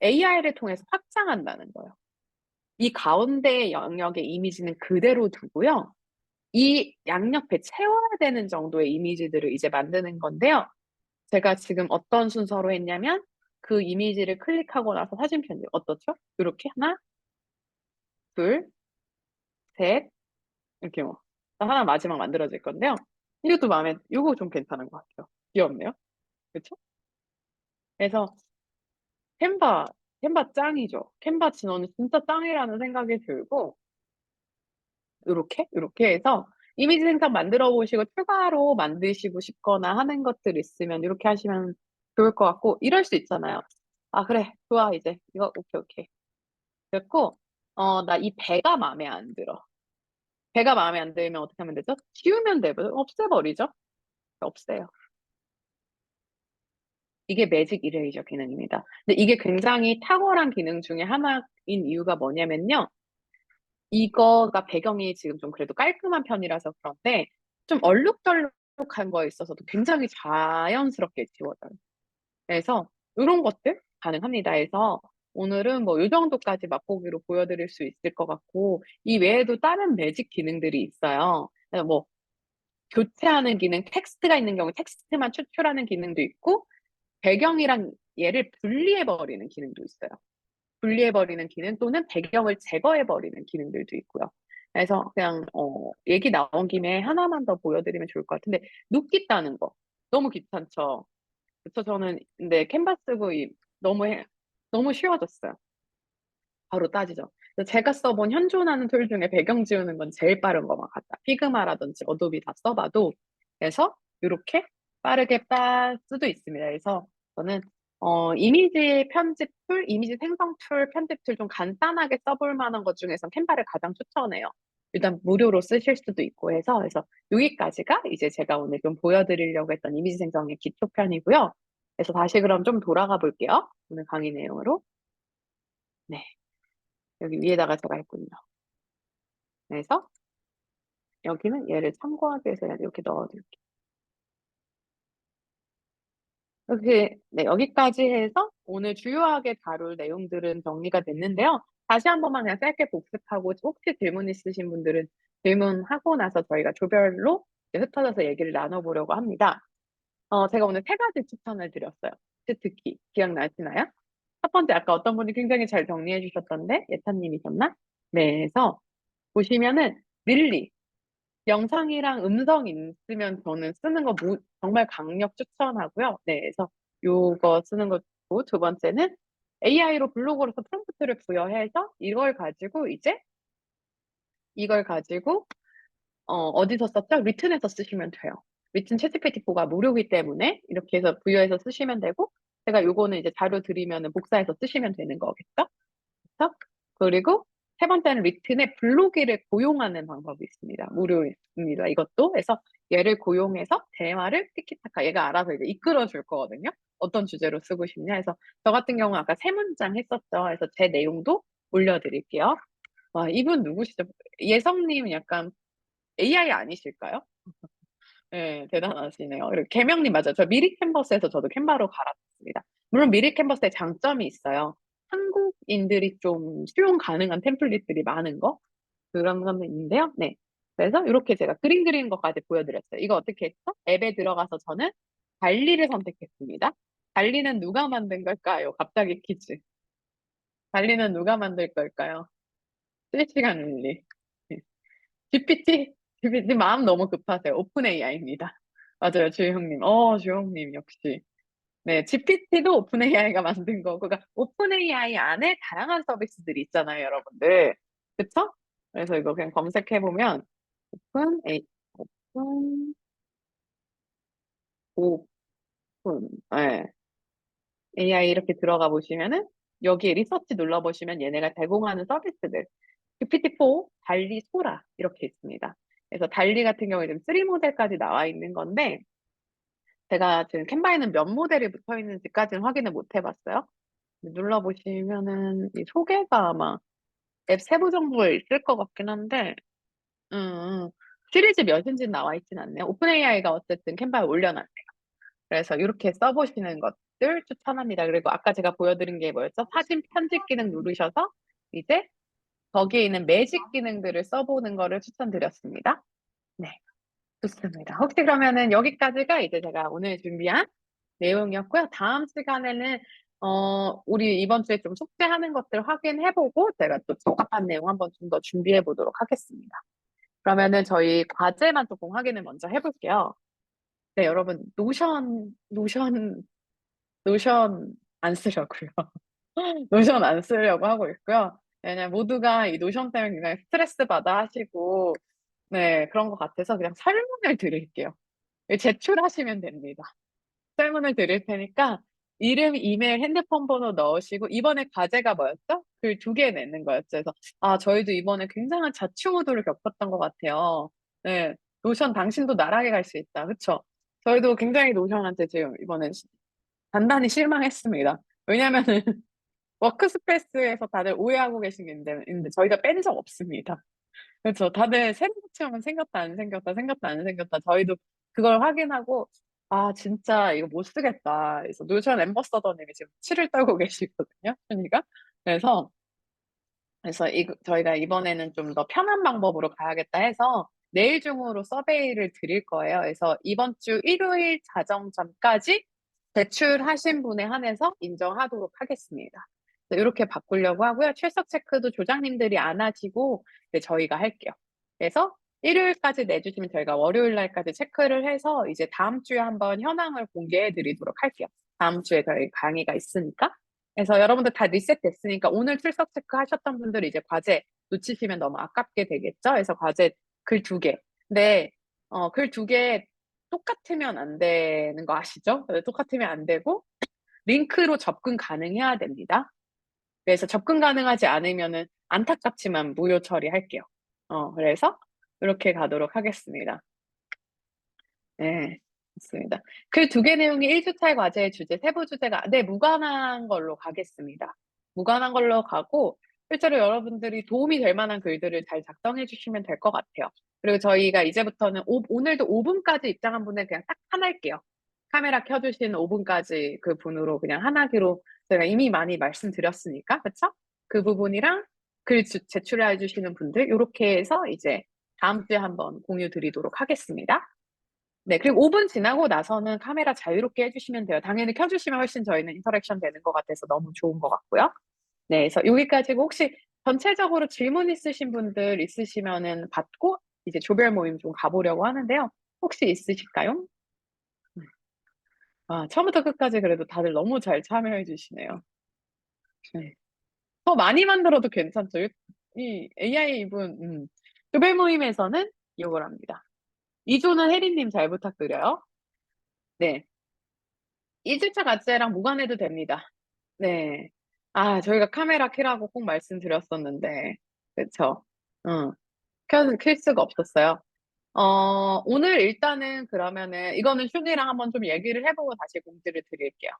AI를 통해서 확장한다는 거예요. 이 가운데 영역의 이미지는 그대로 두고요. 이 양옆에 채워야 되는 정도의 이미지들을 이제 만드는 건데요. 제가 지금 어떤 순서로 했냐면 그 이미지를 클릭하고 나서 사진 편집 어떻죠? 이렇게 하나, 둘, 셋 이렇게 뭐 하나 마지막 만들어질 건데요. 이거 좀 괜찮은 것 같아요. 귀엽네요. 그렇죠? 그래서 캔바, 캔바 짱이죠. 캔바 진원은 진짜 짱이라는 생각이 들고, 요렇게 해서 이미지 생성 만들어 보시고 추가로 만드시고 싶거나 하는 것들 있으면 이렇게 하시면 좋을 것 같고, 이럴 수 있잖아요. 아, 그래. 좋아. 이제 이거 오케이. 됐고, 나 이 배가 마음에 안 들어. 배가 마음에 안 들면 어떻게 하면 되죠? 지우면 되죠. 없애버리죠. 없애요. 이게 매직 이레이저 기능입니다. 근데 이게 굉장히 탁월한 기능 중에 하나인 이유가 뭐냐면요. 이거가 배경이 지금 좀 그래도 깔끔한 편이라서 그런데 좀 얼룩덜룩한 거에 있어서도 굉장히 자연스럽게 지워져요. 그래서 이런 것들 가능합니다. 해서 오늘은 뭐 이 정도까지 맛보기로 보여드릴 수 있을 것 같고, 이 외에도 다른 매직 기능들이 있어요. 그래서 뭐 교체하는 기능, 텍스트가 있는 경우 텍스트만 추출하는 기능도 있고, 배경이랑 얘를 분리해버리는 기능도 있어요. 분리해버리는 기능 또는 배경을 제거해버리는 기능들도 있고요. 그래서 그냥 얘기 나온 김에 하나만 더 보여드리면 좋을 것 같은데, 눕기 따는 거 너무 귀찮죠. 그래서 저는 근데 캔버스 쓰고 너무 쉬워졌어요. 바로 따지죠. 그래서 제가 써본 현존하는 툴 중에 배경 지우는 건 제일 빠른 것만 같다. 피그마라든지 어도비 다 써봐도. 그래서 이렇게 빠르게 빨 수도 있습니다. 그래서 저는 이미지 편집 툴, 이미지 생성 툴, 편집 툴 좀 간단하게 써볼 만한 것 중에서 캔바를 가장 추천해요. 일단 무료로 쓰실 수도 있고 해서 그래서 여기까지가 이제 제가 오늘 좀 보여드리려고 했던 이미지 생성의 기초편이고요. 그래서 다시 그럼 좀 돌아가 볼게요. 오늘 강의 내용으로. 네. 여기 위에다가 제가 했군요. 그래서 여기는 얘를 참고하기 위해서 이렇게 넣어둘게요. 이렇게, 네, 여기까지 해서 오늘 주요하게 다룰 내용들은 정리가 됐는데요. 다시 한 번만 그냥 짧게 복습하고 혹시 질문 있으신 분들은 질문하고 나서 저희가 조별로 흩어져서 얘기를 나눠보려고 합니다. 제가 오늘 3가지 추천을 드렸어요. 특히 기억나시나요? 첫 번째, 아까 어떤 분이 굉장히 잘 정리해 주셨던데 예타님이셨나? 네, 그래서 보시면은 릴리 영상이랑 음성 있으면 저는 쓰는 거 정말 강력 추천하고요. 네, 그래서 요거 쓰는 거고, 두 번째는 AI로 블로그로서 프롬프트를 부여해서 이걸 가지고 어디서 썼죠? 리튼에서 쓰시면 돼요. 리튼 챗GPT4가 무료이기 때문에 이렇게 해서 부여해서 쓰시면 되고, 제가 요거는 이제 자료 드리면은 복사해서 쓰시면 되는 거겠죠? 그렇죠? 그리고 세 번째는 리튼의 블로기를 고용하는 방법이 있습니다. 무료입니다. 이것도. 그래서 얘를 고용해서 대화를 티키타카 얘가 알아서 이제 이끌어 줄 거거든요. 어떤 주제로 쓰고 싶냐 해서 저 같은 경우 아까 3문장 했었죠. 그래서 제 내용도 올려드릴게요. 와, 이분 누구시죠? 예성님 약간 AI 아니실까요? 네, 대단하시네요. 그리고 개명님 맞아요. 저 미리 캔버스에서 저도 캔바로 갈았습니다. 물론 미리 캔버스에 장점이 있어요. 한국인들이 좀 수용 가능한 템플릿들이 많은 거 그런 건 있는데요. 네. 그래서 이렇게 제가 그림 그리는 것까지 보여드렸어요. 이거 어떻게 했죠? 앱에 들어가서 저는 달리를 선택했습니다. 달리는 누가 만든 걸까요? 갑자기 퀴즈. 달리는 누가 만들 걸까요? 실시간 릴리. GPT 마음 너무 급하세요. 오픈 AI입니다. 맞아요, 주영님. 주영님 역시. 네, GPT도 오픈 AI가 만든 거고, 그러니까 오픈 AI 안에 다양한 서비스들이 있잖아요, 여러분들. 그쵸? 그래서 이거 그냥 검색해 보면 오픈, 오픈, 오픈. 네. AI 이렇게 들어가 보시면은 여기에 리서치 눌러보시면 얘네가 제공하는 서비스들 GPT-4, 달리, 소라 이렇게 있습니다. 그래서 달리 같은 경우에 지금 3 모델까지 나와 있는 건데 제가 지금 캔바에는 몇 모델이 붙어 있는지까지는 확인을 못 해봤어요. 눌러보시면은 이 소개가 아마 앱 세부 정보에 있을 것 같긴 한데 음, 음. 시리즈 몇인지 나와 있진 않네요. 오픈 AI가 어쨌든 캔바에 올려놨네요. 그래서 이렇게 써보시는 것들 추천합니다. 그리고 아까 제가 보여드린 게 뭐였죠? 사진 편집 기능 누르셔서 이제 거기에 있는 매직 기능들을 써보는 거를 추천드렸습니다. 네, 좋습니다. 혹시 그러면은 여기까지가 이제 제가 오늘 준비한 내용이었고요. 다음 시간에는 우리 이번 주에 좀 숙제하는 것들 확인해보고 제가 또 적합한 내용 한번 좀 더 준비해 보도록 하겠습니다. 그러면은 저희 과제만 조금 확인을 먼저 해볼게요. 네, 여러분 노션 안 쓰려고요. 노션 안 쓰려고 하고 있고요. 왜냐면 모두가 이 노션 때문에 굉장히 스트레스 받아 하시고 네, 그런 것 같아서 그냥 설문을 드릴게요. 제출하시면 됩니다. 설문을 드릴 테니까 이름, 이메일, 핸드폰 번호 넣으시고 이번에 과제가 뭐였죠? 글 2개 내는 거였죠. 그래서 저희도 이번에 굉장한 자충우도를 겪었던 것 같아요. 네, 노션 당신도 나락에 갈 수 있다. 그쵸? 저희도 굉장히 노션한테 지금 이번에 단단히 실망했습니다. 왜냐면은 워크스페이스에서 다들 오해하고 계신 게 있는데 저희가 뺀 적 없습니다. 그렇죠. 다들 새로 붙이면 생겼다, 안 생겼다, 생겼다, 안 생겼다. 저희도 그걸 확인하고, 진짜 이거 못 쓰겠다. 그래서 노션 엠버서더님이 지금 치를 떨고 계시거든요. 순이가. 그래서, 저희가 이번에는 좀 더 편한 방법으로 가야겠다 해서 내일 중으로 서베이를 드릴 거예요. 그래서 이번 주 일요일 자정 전까지 제출하신 분에 한해서 인정하도록 하겠습니다. 이렇게 바꾸려고 하고요. 출석 체크도 조장님들이 안 하시고 이제 저희가 할게요. 그래서 일요일까지 내주시면 저희가 월요일 날까지 체크를 해서 이제 다음 주에 한번 현황을 공개해 드리도록 할게요. 다음 주에 저희 강의가 있으니까. 그래서 여러분들 다 리셋 됐으니까 오늘 출석 체크 하셨던 분들이 이제 과제 놓치시면 너무 아깝게 되겠죠? 그래서 과제 글 2개. 근데 글 2개 똑같으면 안 되는 거 아시죠? 똑같으면 안 되고 링크로 접근 가능해야 됩니다. 그래서 접근 가능하지 않으면은 안타깝지만 무효 처리할게요. 그래서 이렇게 가도록 하겠습니다. 네, 좋습니다. 그 2개 내용이 1주차의 과제의 주제, 세부 주제가 무관한 걸로 가겠습니다. 무관한 걸로 가고 실제로 여러분들이 도움이 될 만한 글들을 잘 작성해 주시면 될 것 같아요. 그리고 저희가 이제부터는 오늘도 5분까지 입장한 분은 그냥 딱 하나일게요. 카메라 켜주신 5분까지 그 분으로 그냥 하나기로 제가 이미 많이 말씀드렸으니까, 그쵸? 그 부분이랑 글 제출해 주시는 분들, 이렇게 해서 이제 다음 주에 한번 공유 드리도록 하겠습니다. 네, 그리고 5분 지나고 나서는 카메라 자유롭게 해주시면 돼요. 당연히 켜주시면 훨씬 저희는 인터랙션 되는 것 같아서 너무 좋은 것 같고요. 네, 그래서 여기까지고 혹시 전체적으로 질문 있으신 분들 있으시면은 받고 이제 조별 모임 좀 가보려고 하는데요. 혹시 있으실까요? 처음부터 끝까지 그래도 다들 너무 잘 참여해 주시네요. 네. 더 많이 만들어도 괜찮죠. 이 AI 이분, 조별 모임에서는 이걸 합니다. 2조는 혜리님 잘 부탁드려요. 네. 2주차 과제랑 무관해도 됩니다. 네. 저희가 카메라 켜라고 꼭 말씀드렸었는데, 그쵸? 응. 켤 수가 없었어요. 오늘 일단은 그러면은, 이거는 슈이랑 한번 좀 얘기를 해보고 다시 공지를 드릴게요.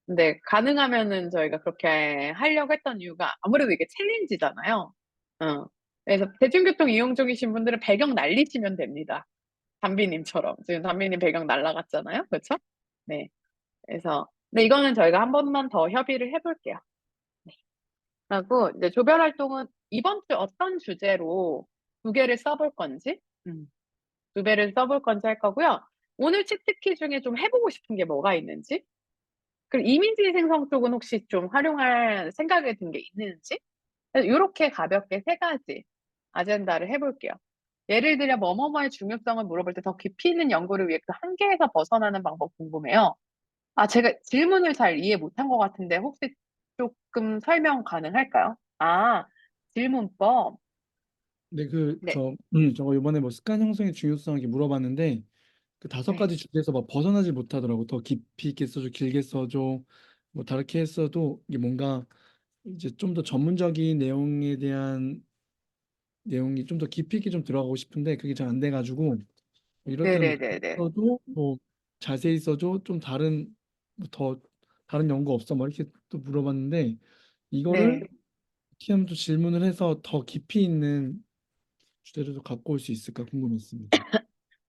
근데 가능하면은 저희가 그렇게 하려고 했던 이유가 아무래도 이게 챌린지잖아요. 응. 그래서 대중교통 이용 중이신 분들은 배경 날리시면 됩니다. 담비님처럼. 지금 담비님 배경 날라갔잖아요. 그쵸? 네. 그래서, 근데 이거는 저희가 한 번만 더 협의를 해볼게요. 네. 하고, 이제 조별 활동은 이번 주 어떤 주제로 2개를 써볼 건지, 2개를 써볼 건지 할 거고요. 오늘 치트키 중에 좀 해보고 싶은 게 뭐가 있는지, 그리고 이미지 생성 쪽은 혹시 좀 활용할 생각이 든 게 있는지, 이렇게 가볍게 3가지 아젠다를 해볼게요. 예를 들어 뭐뭐뭐의 중요성을 물어볼 때 더 깊이 있는 연구를 위해 그 한계에서 벗어나는 방법 궁금해요. 제가 질문을 잘 이해 못한 것 같은데 혹시 조금 설명 가능할까요? 질문법. 네, 네, 저거 이번에 뭐 습관 형성의 중요성 이렇게 물어봤는데 그 다섯 네, 가지 주제에서 막 벗어나지 못하더라고. 더 깊이 있게 써줘, 길게 써줘, 뭐 다르게 했어도 이게 뭔가 이제 좀 더 전문적인 내용에 대한 내용이 좀 더 깊이 있게 좀 들어가고 싶은데 그게 잘 안 돼가지고 뭐 이럴 때는 뭐 네네네네. 써도 뭐 자세히 써줘 좀 다른 뭐 더 다른 연구 없어? 뭐 이렇게 또 물어봤는데 이거를 네, 어떻게 하면 또 질문을 해서 더 깊이 있는 주제를 또 갖고 올 수 있을까 궁금했습니다.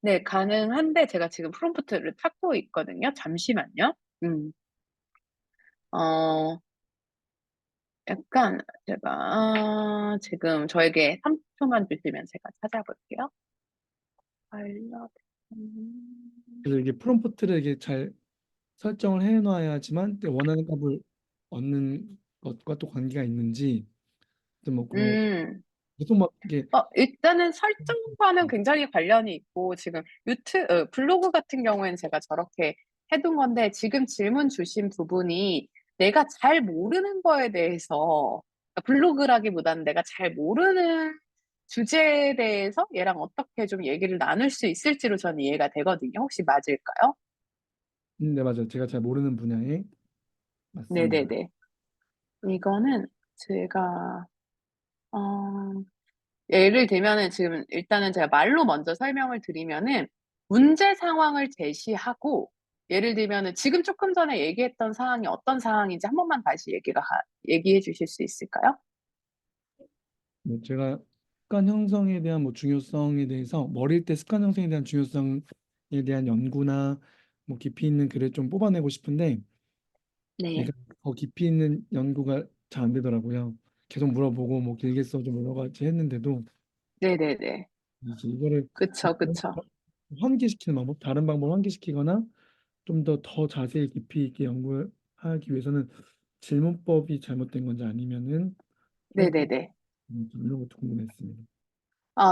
네, 가능한데 제가 지금 프롬프트를 찾고 있거든요. 잠시만요. 음, 어, 약간 제가 지금 저에게 3초만 주시면 제가 찾아볼게요. 알려. 그래서 이게 프롬프트를 이게 잘 설정을 해놔야지만 내 원하는 값을 얻는 것과 또 관계가 있는지 또뭐 그런 것도 음. 계속 막 이게 일단은 설정과는 굉장히 관련이 있고, 지금 블로그 같은 경우에는 제가 저렇게 해둔 건데, 지금 질문 주신 부분이 내가 잘 모르는 거에 대해서, 그러니까 블로그라기보다는 내가 잘 모르는 주제에 대해서 얘랑 어떻게 좀 얘기를 나눌 수 있을지로 저는 이해가 되거든요. 혹시 맞을까요? 네 맞아요. 제가 잘 모르는 분야에 맞습니다. 네네네. 이거는 제가, 어, 예를 들면은 지금 일단은 제가 말로 먼저 설명을 드리면은 문제 상황을 제시하고 예를 들면은 지금 조금 전에 얘기했던 상황이 어떤 상황인지 한 번만 다시 얘기해 주실 수 있을까요? 뭐 제가 습관 형성에 대한 뭐 중요성에 대해서 뭐 어릴 때 습관 형성에 대한 중요성에 대한 연구나 뭐 깊이 있는 글을 좀 뽑아내고 싶은데 네. 얘가 더 깊이 있는 연구가 잘 안 되더라고요. 계속 물어보고 뭐 길게 써좀 여러 가지 했는데도 네네네. 이제 이거를 그쵸, 그쵸. 환기시키는 방법, 다른 방법 환기시키거나 좀 더 자세히 깊이 있게 연구하기 위해서는 질문법이 잘못된 건지 아니면은 프롬프트 네네네. 이런 것도 궁금했습니다.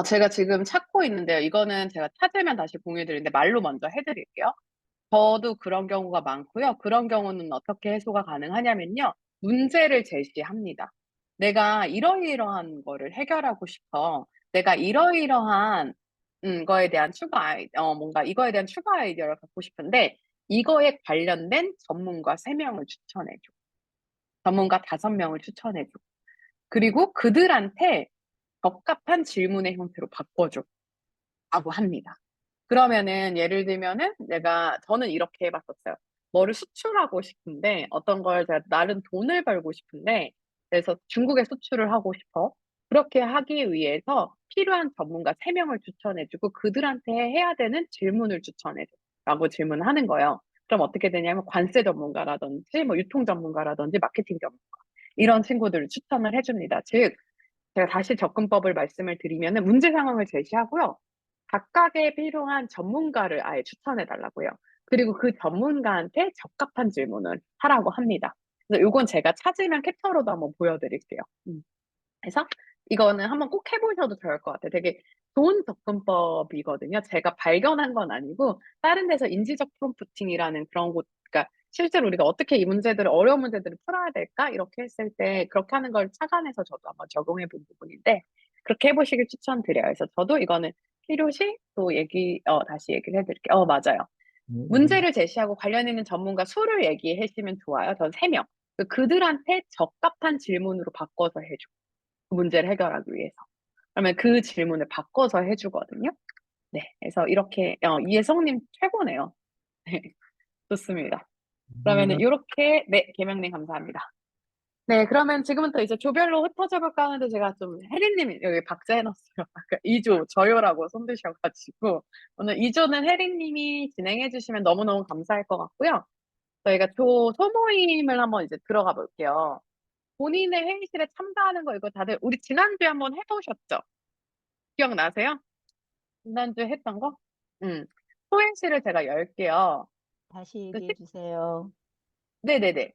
제가 지금 찾고 있는데요. 이거는 제가 찾으면 다시 공유해 드리는데 말로 먼저 해드릴게요. 저도 그런 경우가 많고요. 그런 경우는 어떻게 해소가 가능하냐면요. 문제를 제시합니다. 내가 이러이러한 거를 해결하고 싶어. 내가 이러이러한 거에 대한 뭔가 이거에 대한 추가 아이디어를 갖고 싶은데 이거에 관련된 전문가 3명을 추천해 줘. 전문가 5명을 추천해 줘. 그리고 그들한테 적합한 질문의 형태로 바꿔줘. 라고 합니다. 그러면은 예를 들면은 저는 이렇게 해봤었어요. 뭐를 수출하고 싶은데 어떤 걸 제가 나름 돈을 벌고 싶은데 그래서 중국에 수출을 하고 싶어. 그렇게 하기 위해서 필요한 전문가 3명을 추천해주고 그들한테 해야 되는 질문을 추천해줘. 라고 질문을 하는 거예요. 그럼 어떻게 되냐면 관세 전문가라든지 뭐 유통 전문가라든지 마케팅 전문가 이런 친구들을 추천을 해줍니다. 즉 제가 다시 접근법을 말씀을 드리면은 문제 상황을 제시하고요. 각각에 필요한 전문가를 아예 추천해 달라고요. 그리고 그 전문가한테 적합한 질문을 하라고 합니다. 그래서 이건 제가 찾으면 캡처로도 한번 보여드릴게요. 그래서 이거는 한번 꼭 해보셔도 좋을 것 같아요. 되게 좋은 접근법이거든요. 제가 발견한 건 아니고 다른 데서 인지적 프롬프팅이라는 그런 곳, 그러니까 실제로 우리가 어떻게 이 문제들을 어려운 문제들을 풀어야 될까 이렇게 했을 때 그렇게 하는 걸 착안해서 저도 한번 적용해 본 부분인데 그렇게 해보시길 추천드려요. 그래서 저도 이거는 필요시 또 다시 얘기를 해드릴게요. 맞아요. 네. 문제를 제시하고 관련 있는 전문가 수를 얘기해 주시면 좋아요. 전 3명. 그들한테 적합한 질문으로 바꿔서 해줘. 그 문제를 해결하기 위해서. 그러면 그 질문을 바꿔서 해주거든요. 네. 그래서 이렇게, 이혜성님 최고네요. 네. 좋습니다. 그러면은 감사합니다. 이렇게, 네, 개명님 감사합니다. 네, 그러면 지금부터 이제 조별로 흩어져 볼까 하는데 제가 좀 혜린님 여기 박제해놨어요. 아까 2조 저요라고 손드셔가지고 오늘 2조는 혜린님이 진행해 주시면 너무너무 감사할 것 같고요. 저희가 소모임을 한번 이제 들어가 볼게요. 본인의 회의실에 참가하는 거 이거 다들 우리 지난주에 한번 해보셨죠? 기억나세요? 지난주에 했던 거? 음. 소행시를 제가 열게요. 다시 그 얘기해 주세요. 네네네.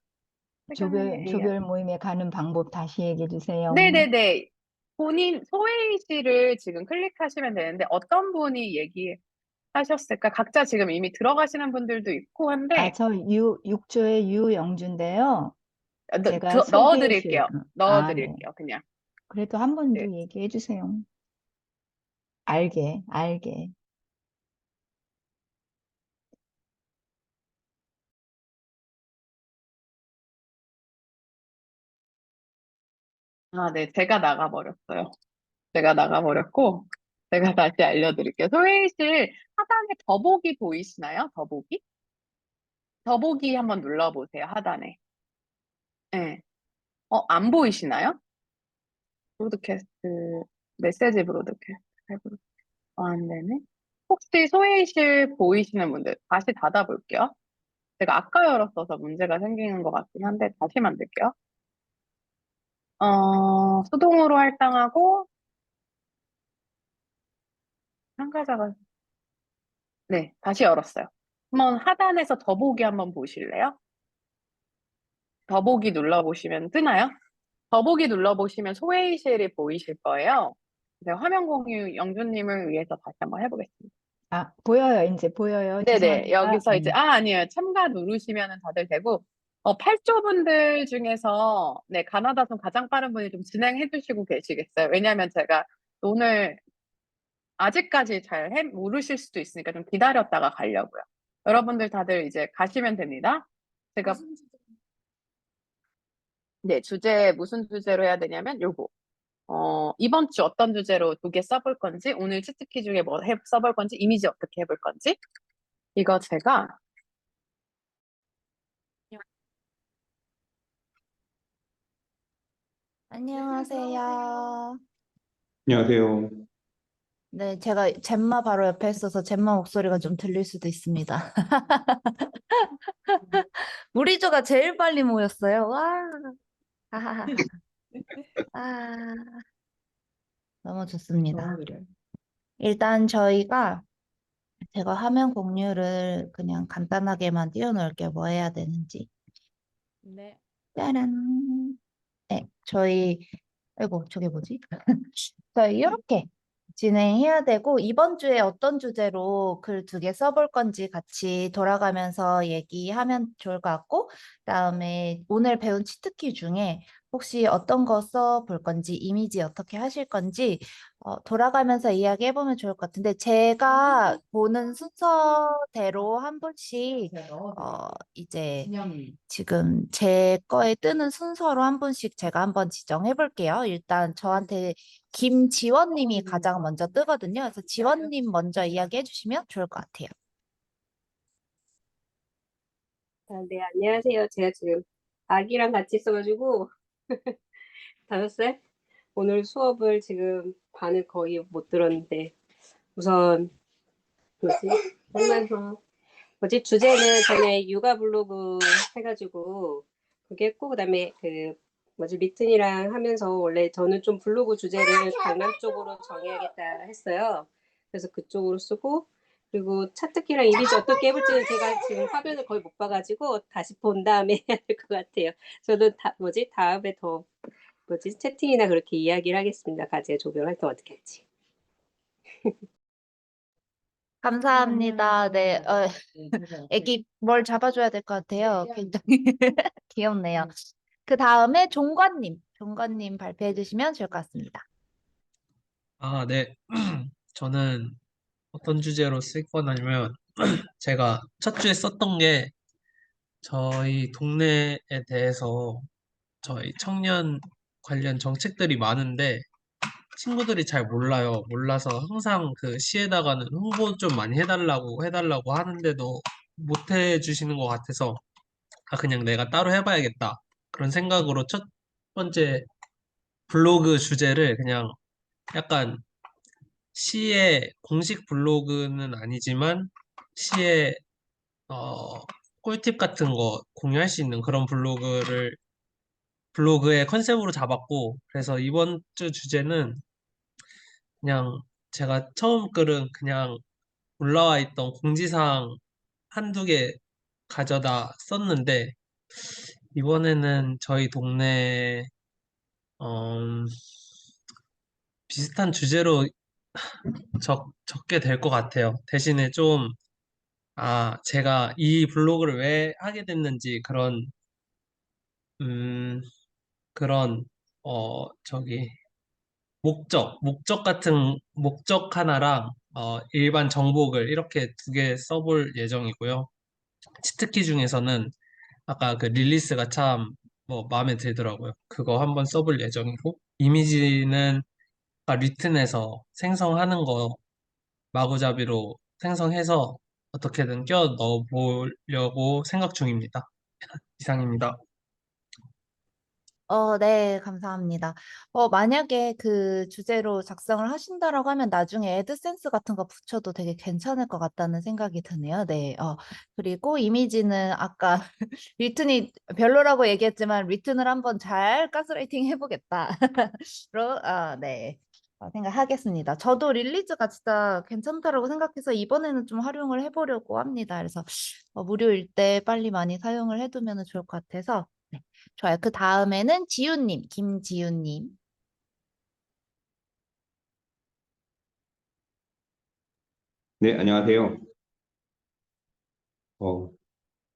조별, 시간이 조별 모임에 가는 방법 다시 얘기해 주세요. 네네네. 본인 소회의시를 지금 클릭하시면 되는데 어떤 분이 얘기하셨을까? 각자 지금 이미 들어가시는 분들도 있고 한데 저 6조의 유영주인데요. 제가 소개실, 넣어드릴게요. 네. 넣어드릴게요. 그냥. 그래도 한 번 네. 더 얘기해 주세요. 알게. 아, 네. 제가 나가버렸어요. 제가 나가버렸고, 제가 다시 알려드릴게요. 소혜실 하단에 더보기 보이시나요? 더보기? 더보기 한번 눌러보세요. 하단에. 네. 안 보이시나요? 브로드캐스트, 메시지 브로드캐스트. 안 되네. 혹시 소혜실 보이시는 분들 다시 닫아볼게요. 제가 아까 열었어서 문제가 생기는 것 같긴 한데 다시 만들게요. 수동으로 할당하고 참가자가 네, 다시 열었어요. 한번 하단에서 더보기 한번 보실래요? 더보기 눌러보시면 뜨나요? 더보기 눌러보시면 소회의실이 보이실 거예요. 제가 화면 공유 영준님을 위해서 다시 한번 해보겠습니다. 아, 보여요. 이제 보여요. 네네. 죄송합니다. 여기서 이제, 아니에요. 참가 누르시면 다들 되고, 8조분들 중에서, 네, 가나다선 가장 빠른 분이 좀 진행해 주시고 계시겠어요? 왜냐면 제가 오늘 아직까지 모르실 수도 있으니까 좀 기다렸다가 가려고요. 여러분들 다들 이제 가시면 됩니다. 제가, 네, 무슨 주제로 해야 되냐면 요거. 이번 주 어떤 주제로 2개 써볼 건지, 오늘 치트키 중에 뭐 써볼 건지, 이미지 어떻게 해볼 건지, 이거 제가, 안녕하세요. 안녕하세요. 네, 제가 젬마 바로 옆에 있어서 젬마 목소리가 좀 들릴 수도 있습니다. 우리 조가 제일 빨리 모였어요. 와, 하하하. 아, 너무 좋습니다. 일단 제가 화면 공유를 그냥 간단하게만 띄워놓을게요. 뭐 해야 되는지. 네. 짜란. 네, 아이고, 저게 뭐지? 이렇게 진행해야 되고, 이번 주에 어떤 주제로 글 2개 써볼 건지 같이 돌아가면서 얘기하면 좋을 것 같고, 그다음에 오늘 배운 치트키 중에 혹시 어떤 거 써볼 건지, 이미지 어떻게 하실 건지, 돌아가면서 이야기해보면 좋을 것 같은데, 제가 보는 순서대로 한 분씩, 이제 지금 제 거에 뜨는 순서로 한 분씩 제가 한번 지정해볼게요. 일단 저한테 김지원님이 가장 먼저 뜨거든요. 그래서 지원님 먼저 이야기해 주시면 좋을 것 같아요. 네, 안녕하세요. 제가 지금 아기랑 같이 있어가지고 5살? 오늘 수업을 지금 반을 거의 못 들었는데 우선 뭐지? 주제는 전에 육아 블로그 해가지고 그게 했고 그다음에 리튼이랑 하면서 원래 저는 좀 블로그 주제를 강남 쪽으로 정해야겠다 했어요. 그래서 그쪽으로 쓰고 그리고 차트키랑 이미지 어떻게 해볼지는 제가 지금 화면을 거의 못 봐가지고 다시 본 다음에 해야 될 것 같아요. 저도 다음에 더 채팅이나 그렇게 이야기를 하겠습니다. 가제 조별 활동 어떻게 할지. 감사합니다. 네, 애기 뭘 잡아줘야 될 것 같아요. 굉장히 귀엽네요. 그 다음에 종관님 발표해 주시면 좋을 것 같습니다. 아, 네. 저는 어떤 주제로 쓸 거냐면, 제가 첫 주에 썼던 게 저희 동네에 대해서 저희 청년 관련 정책들이 많은데 친구들이 잘 몰라요. 몰라서 항상 그 시에다가는 홍보 좀 많이 해달라고 하는데도 못 해주시는 것 같아서 그냥 내가 따로 해봐야겠다. 그런 생각으로 첫 번째 블로그 주제를 그냥 약간 시의 공식 블로그는 아니지만 시의 어, 꿀팁 같은 거 공유할 수 있는 그런 블로그의 컨셉으로 잡았고, 그래서 이번 주 주제는 그냥 제가 처음 글은 그냥 올라와 있던 공지사항 한두 개 가져다 썼는데, 이번에는 저희 동네 어, 비슷한 주제로 적게 될 것 같아요. 대신에 좀, 제가 이 블로그를 왜 하게 됐는지 음, 그런, 저기, 목적 같은 목적 하나랑 일반 정보글 이렇게 두 개 써볼 예정이고요. 치트키 중에서는 아까 그 릴리스가 참 마음에 들더라고요. 그거 한번 써볼 예정이고, 이미지는 아까 리튼에서 생성하는 거 마구잡이로 생성해서 어떻게든 껴 넣어보려고 생각 중입니다. 이상입니다. 네, 감사합니다. 만약에 그 주제로 작성을 하신다라고 하면 나중에 애드센스 같은 거 붙여도 되게 괜찮을 것 같다는 생각이 드네요. 네. 그리고 이미지는 아까 리튼이 별로라고 얘기했지만 리튼을 한번 잘 가스라이팅 해보겠다. 네. 생각하겠습니다. 저도 릴리즈가 진짜 괜찮다라고 생각해서 이번에는 좀 활용을 해보려고 합니다. 그래서 무료일 때 빨리 많이 사용을 해두면 좋을 것 같아서. 네. 좋아요. 그 다음에는 지윤님, 김지윤님. 네, 안녕하세요. 어,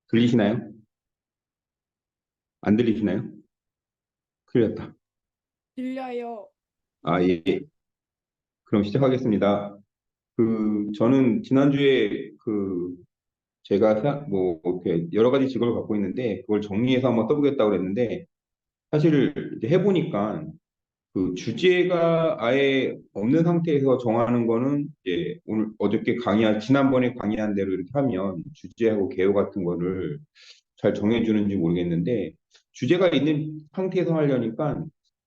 들리시나요? 안 들리시나요? 큰일 났다. 들려요. 아, 예. 그럼 시작하겠습니다. 저는 지난주에 제가 이렇게 여러 가지 직업을 갖고 있는데, 그걸 정리해서 한번 써보겠다고 그랬는데, 사실 이제 해보니까 주제가 아예 없는 상태에서 정하는 거는 이제 지난번에 강의한 대로 이렇게 하면 주제하고 개요 같은 거를 잘 정해주는지 모르겠는데 주제가 있는 상태에서 하려니까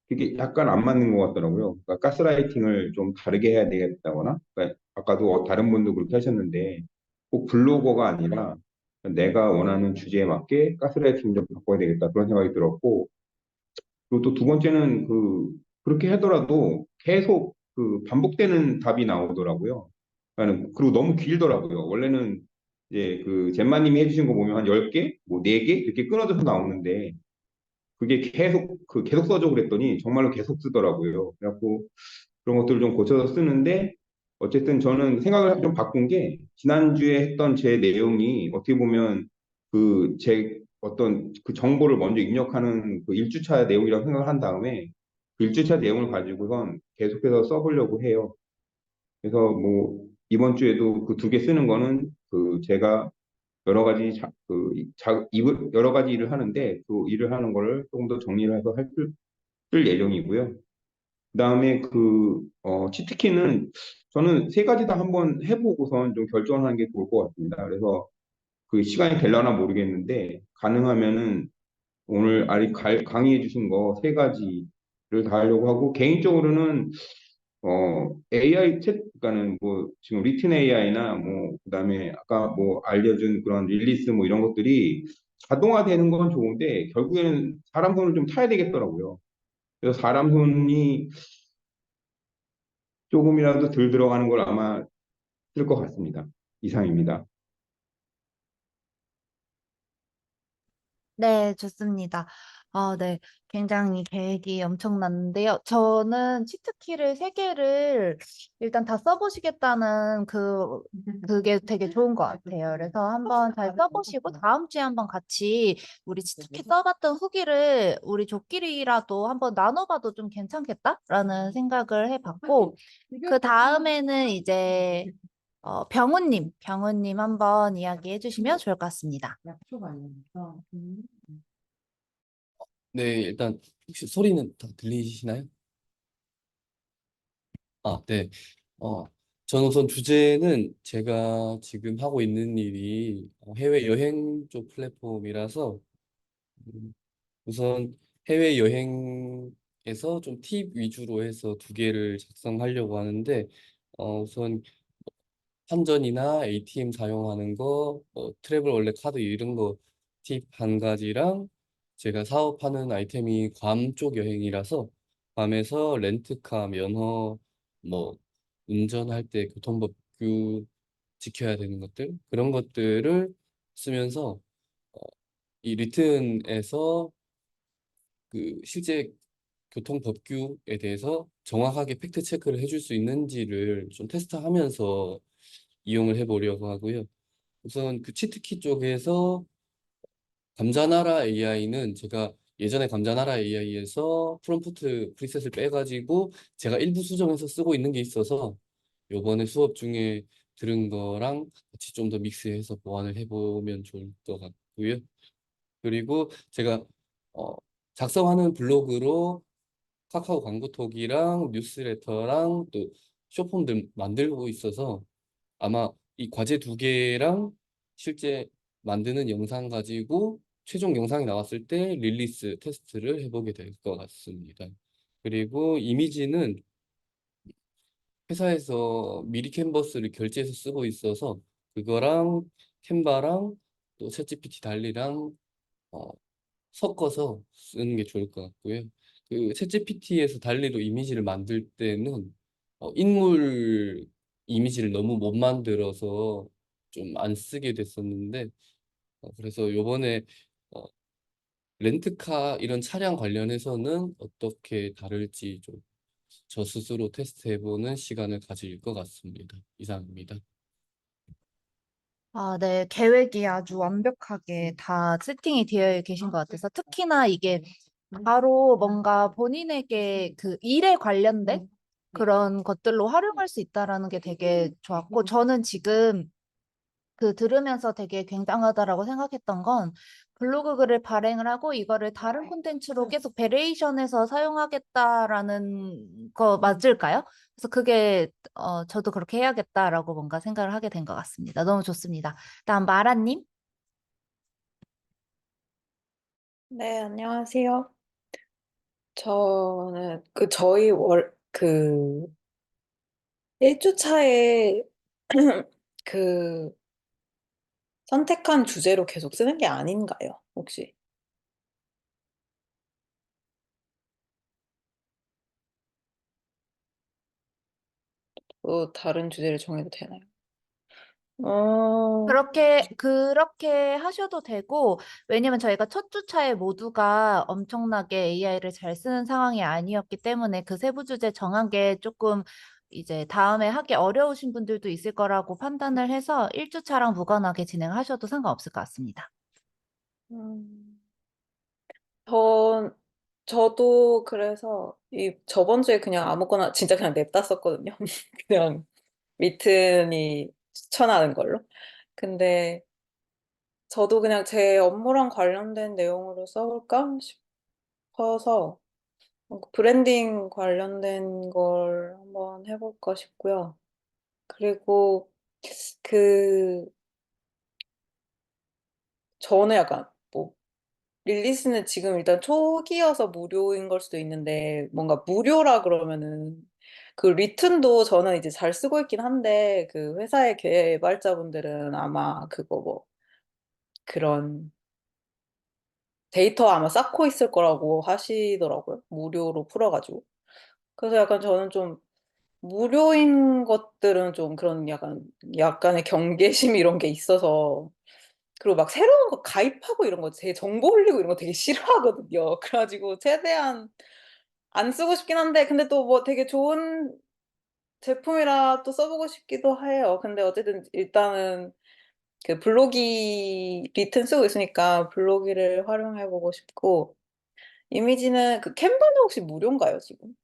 그게 약간 안 맞는 것 같더라고요. 그러니까 가스라이팅을 좀 다르게 해야 되겠다거나, 그러니까 아까도 다른 분도 그렇게 하셨는데 꼭 블로거가 아니라 내가 원하는 주제에 맞게 가스라이팅 좀 바꿔야 되겠다 그런 생각이 들었고, 그리고 또 두 번째는 그렇게 하더라도 계속 반복되는 답이 나오더라고요. 그리고 너무 길더라고요. 원래는 이제 젠마님이 해주신 거 보면 한 10개, 뭐 4개 이렇게 끊어져서 나오는데 그게 계속 써줘 그랬더니 정말로 계속 쓰더라고요. 그래갖고 그런 것들을 좀 고쳐서 쓰는데 어쨌든 저는 생각을 좀 바꾼 게 지난주에 했던 제 내용이 어떻게 보면 제 어떤 정보를 먼저 입력하는 1주차 내용이라고 생각을 한 다음에 1주차 내용을 가지고선 계속해서 써보려고 해요. 그래서 뭐 이번 주에도 그 2개 쓰는 거는 제가 여러 가지 여러 가지 일을 하는데 그 일을 하는 거를 조금 더 정리를 해서 쓸 예정이고요. 그다음에 치트키는 저는 3가지 다 한번 해보고선 좀 결정하는 게 좋을 것 같습니다. 그래서 시간이 될려나 모르겠는데 가능하면은 오늘 강의해 주신 거 3가지를 다 하려고 하고, 개인적으로는 그러니까는 뭐 지금 리튼 AI나 뭐 그다음에 아까 뭐 알려준 그런 릴리스 뭐 이런 것들이 자동화되는 건 좋은데 결국에는 사람 손을 좀 타야 되겠더라고요. 그래서 사람 손이 조금이라도 덜 들어가는 걸 아마 쓸 것 같습니다. 이상입니다. 네, 좋습니다. 네. 굉장히 계획이 엄청났는데요. 저는 치트키를 3개를 일단 다 써보시겠다는 그게 되게 좋은 것 같아요. 그래서 한번 잘 써보시고 다음 주에 한번 같이 우리 치트키 써봤던 후기를 우리 조끼리라도 한번 나눠봐도 좀 괜찮겠다라는 생각을 해봤고, 그 다음에는 이제 병우님 한번 이야기해 주시면 좋을 것 같습니다. 네, 일단 혹시 소리는 다 들리시나요? 네. 어, 전 우선 주제는 제가 지금 하고 있는 일이 해외여행 쪽 플랫폼이라서 음, 우선 해외여행에서 좀 팁 위주로 해서 2개를 작성하려고 하는데 우선 환전이나 ATM 사용하는 거, 트래블 원래 카드 이런 거 팁 한 가지랑 제가 사업하는 아이템이 괌 쪽 여행이라서 괌에서 렌트카, 면허, 뭐 운전할 때 교통법규 지켜야 되는 것들 그런 것들을 쓰면서 이 리튼에서 실제 교통법규에 대해서 정확하게 팩트 체크를 해줄 수 있는지를 좀 테스트하면서 이용을 해보려고 하고요. 우선 치트키 쪽에서 감자나라 AI는 제가 예전에 감자나라 AI에서 프롬프트 프리셋을 빼가지고 제가 일부 수정해서 쓰고 있는 게 있어서 요번에 수업 중에 들은 거랑 같이 좀 더 믹스해서 보완을 해보면 좋을 것 같고요. 그리고 제가 어, 작성하는 블로그로 카카오 광고톡이랑 뉴스레터랑 또 쇼폼들 만들고 있어서 아마 이 과제 두 개랑 실제 만드는 영상 가지고 최종 영상이 나왔을 때 릴리스 테스트를 해보게 될 것 같습니다. 그리고 이미지는 회사에서 미리 캔버스를 결제해서 쓰고 있어서 그거랑 캔바랑 또 챗GPT 달리랑 어, 섞어서 쓰는 게 좋을 것 같고요. 그 챗GPT에서 달리로 이미지를 만들 때는 인물 이미지를 너무 못 만들어서 좀 안 쓰게 됐었는데 그래서 요번에 어, 렌트카 이런 차량 관련해서는 어떻게 다를지 좀 저 스스로 테스트해보는 시간을 가질 것 같습니다. 이상입니다. 아, 네. 계획이 아주 완벽하게 다 세팅이 되어 계신 것 같아서 특히나 이게 바로 뭔가 본인에게 그 일에 관련된 그런 것들로 활용할 수 있다라는 게 되게 좋았고 저는 지금 그 들으면서 되게 굉장하다라고 생각했던 건 블로그 글을 발행을 하고 이거를 다른 콘텐츠로 계속 베리에이션해서 사용하겠다라는 거 맞을까요? 그래서 그게 저도 그렇게 해야겠다라고 뭔가 생각을 하게 된 것 같습니다. 너무 좋습니다. 다음 마라님. 네, 안녕하세요. 저는 그 1주 차에 그 선택한 주제로 계속 쓰는 게 아닌가요? 혹시? 또 다른 주제를 정해도 되나요? 어, 그렇게 하셔도 되고, 왜냐면 저희가 첫 주차에 모두가 엄청나게 AI를 잘 쓰는 상황이 아니었기 때문에 그 세부 주제 정한 게 조금 이제 다음에 하기 어려우신 분들도 있을 거라고 판단을 해서 1주차랑 무관하게 진행하셔도 상관없을 것 같습니다. 음, 저도 그래서 저번 주에 그냥 아무거나 진짜 그냥 냅다 썼거든요. 그냥 미튼이 추천하는 걸로. 근데 저도 그냥 제 업무랑 관련된 내용으로 써볼까 싶어서 브랜딩 관련된 걸 한번 해볼까 싶고요. 그리고 그 저는 약간 뭐 릴리스는 지금 일단 초기여서 무료인 걸 수도 있는데 뭔가 무료라 그러면은 그 리튼도 저는 이제 잘 쓰고 있긴 한데 그 회사의 개발자분들은 아마 그거 뭐 그런 데이터 아마 쌓고 있을 거라고 하시더라고요. 무료로 풀어가지고. 그래서 약간 저는 좀 무료인 것들은 좀 그런 약간의 경계심 이런 게 있어서 그리고 막 새로운 거 가입하고 이런 거 제 정보 흘리고 이런 거 되게 싫어하거든요. 그래가지고 최대한 안 쓰고 싶긴 한데 근데 또 뭐 되게 좋은 제품이라 또 써보고 싶기도 해요. 근데 어쨌든 일단은 그 블로기 리튼 쓰고 있으니까 블로기를 활용해보고 싶고 이미지는 그 캔버는 혹시 무료인가요, 지금?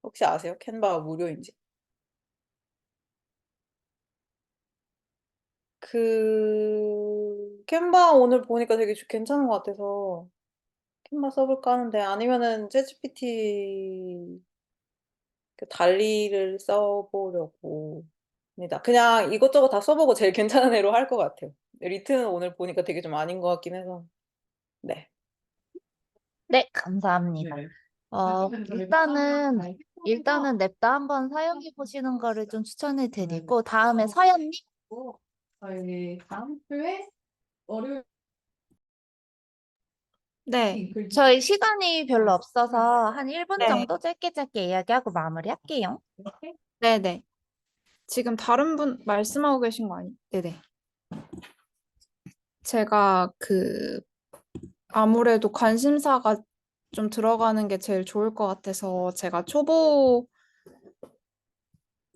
혹시 아세요? 캔버가 무료인지? 캔버 오늘 보니까 되게 괜찮은 것 같아서 캔버 써볼까 하는데 아니면은 챗GPT 그 달리를 써보려고 합니다. 그냥 이것저것 다 써보고 제일 괜찮은 애로 할 것 같아요. 리트는 오늘 보니까 되게 좀 아닌 것 같긴 해서. 네. 네, 감사합니다. 일단은 냅다 한번 사용해 보시는 거를 좀 추천해 드리고, 다음에 서연님. 저희 다음 주에 월요일 네, 저희 시간이 별로 없어서 한 1분 네, 정도 짧게 이야기하고 마무리할게요. 네네. 지금 다른 분 말씀하고 계신 거 아니에요? 네네. 제가 아무래도 관심사가 좀 들어가는 게 제일 좋을 것 같아서 제가 초보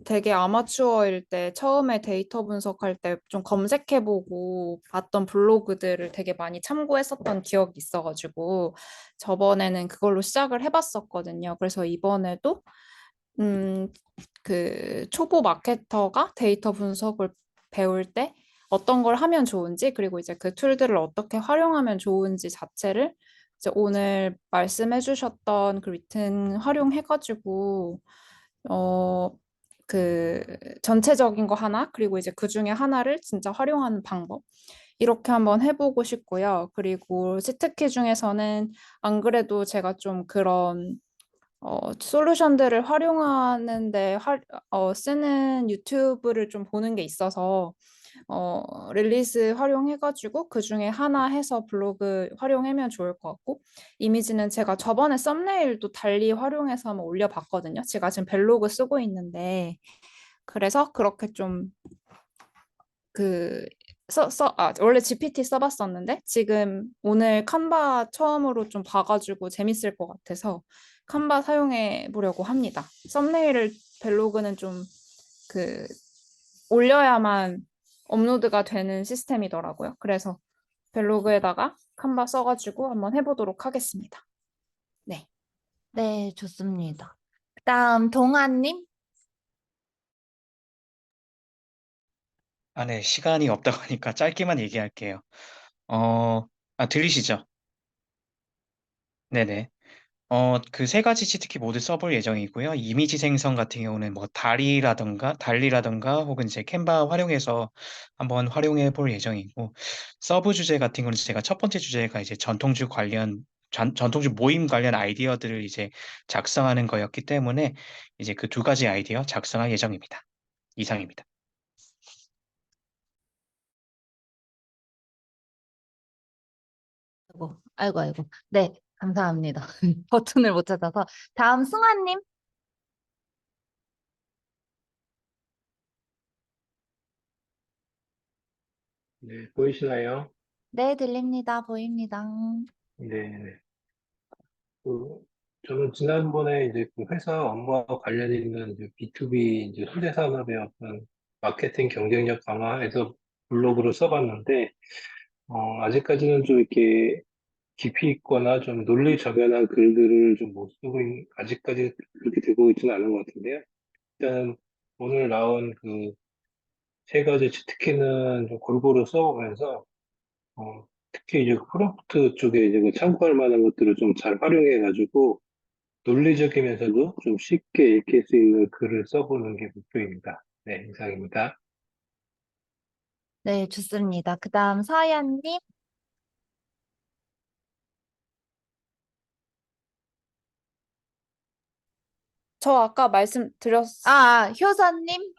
되게 아마추어일 때 처음에 데이터 분석할 때 좀 검색해보고 봤던 블로그들을 되게 많이 참고했었던 기억이 있어가지고 저번에는 그걸로 시작을 해봤었거든요. 그래서 이번에도 그 초보 마케터가 데이터 분석을 배울 때 어떤 걸 하면 좋은지, 그리고 이제 그 툴들을 어떻게 활용하면 좋은지 자체를 이제 오늘 말씀해 주셨던 그 리튼 활용해가지고 그 전체적인 거 하나, 그리고 이제 그 중에 하나를 진짜 활용하는 방법, 이렇게 한번 해보고 싶고요. 그리고 치트키 중에서는 안 그래도 제가 좀 그런 솔루션들을 활용하는데 쓰는 유튜브를 좀 보는 게 있어서 릴리스 활용해가지고 그 중에 하나 해서 블로그 활용하면 좋을 것 같고, 이미지는 제가 저번에 썸네일도 달리 활용해서 한번 올려봤거든요. 제가 지금 벨로그 쓰고 있는데 그래서 그렇게 좀 그 원래 GPT 써봤었는데 지금 오늘 칸바 처음으로 좀 봐가지고 재밌을 것 같아서 칸바 사용해 보려고 합니다. 썸네일을 벨로그는 좀 그 올려야만 업로드가 되는 시스템이더라고요. 그래서 벨로그에다가 칸바 써가지고 한번 해보도록 하겠습니다. 네. 네, 좋습니다. 그다음 동아님. 네, 시간이 없다고 하니까 짧게만 얘기할게요. 들리시죠? 네네. 그 세 가지 치트키 모두 써볼 예정이고요. 이미지 생성 같은 경우는 뭐 달리라던가 혹은 이제 캔바 활용해서 한번 활용해 볼 예정이고, 서브 주제 같은 경우는 제가 첫 번째 주제가 이제 전통주 모임 관련 아이디어들을 이제 작성하는 거였기 때문에 이제 그 두 가지 아이디어 작성할 예정입니다. 이상입니다. 아이고. 네, 감사합니다. 버튼을 못 찾아서. 다음 승환님. 네, 보이시나요? 네, 들립니다. 보입니다. 네, 네. 저는 지난번에 이제 그 회사 업무와 관련 있는 이제 B2B 이제 소재 산업의 어떤 마케팅 경쟁력 강화해서 블로그를 써봤는데, 아직까지는 좀 이렇게 깊이 있거나 좀 논리 저변한 글들을 좀 못 쓰고 아직까지 그렇게 되고 있지는 않은 것 같은데요. 일단 오늘 나온 그 세 가지 치트키는 좀 골고루 써보면서 특히 이제 프롬프트 쪽에 이제 그 참고할 만한 것들을 좀 잘 활용해가지고 논리적이면서도 좀 쉽게 읽힐 수 있는 글을 써보는 게 목표입니다. 네, 이상입니다. 네, 좋습니다. 그다음 서연님. 저 아까 말씀드렸 효선님.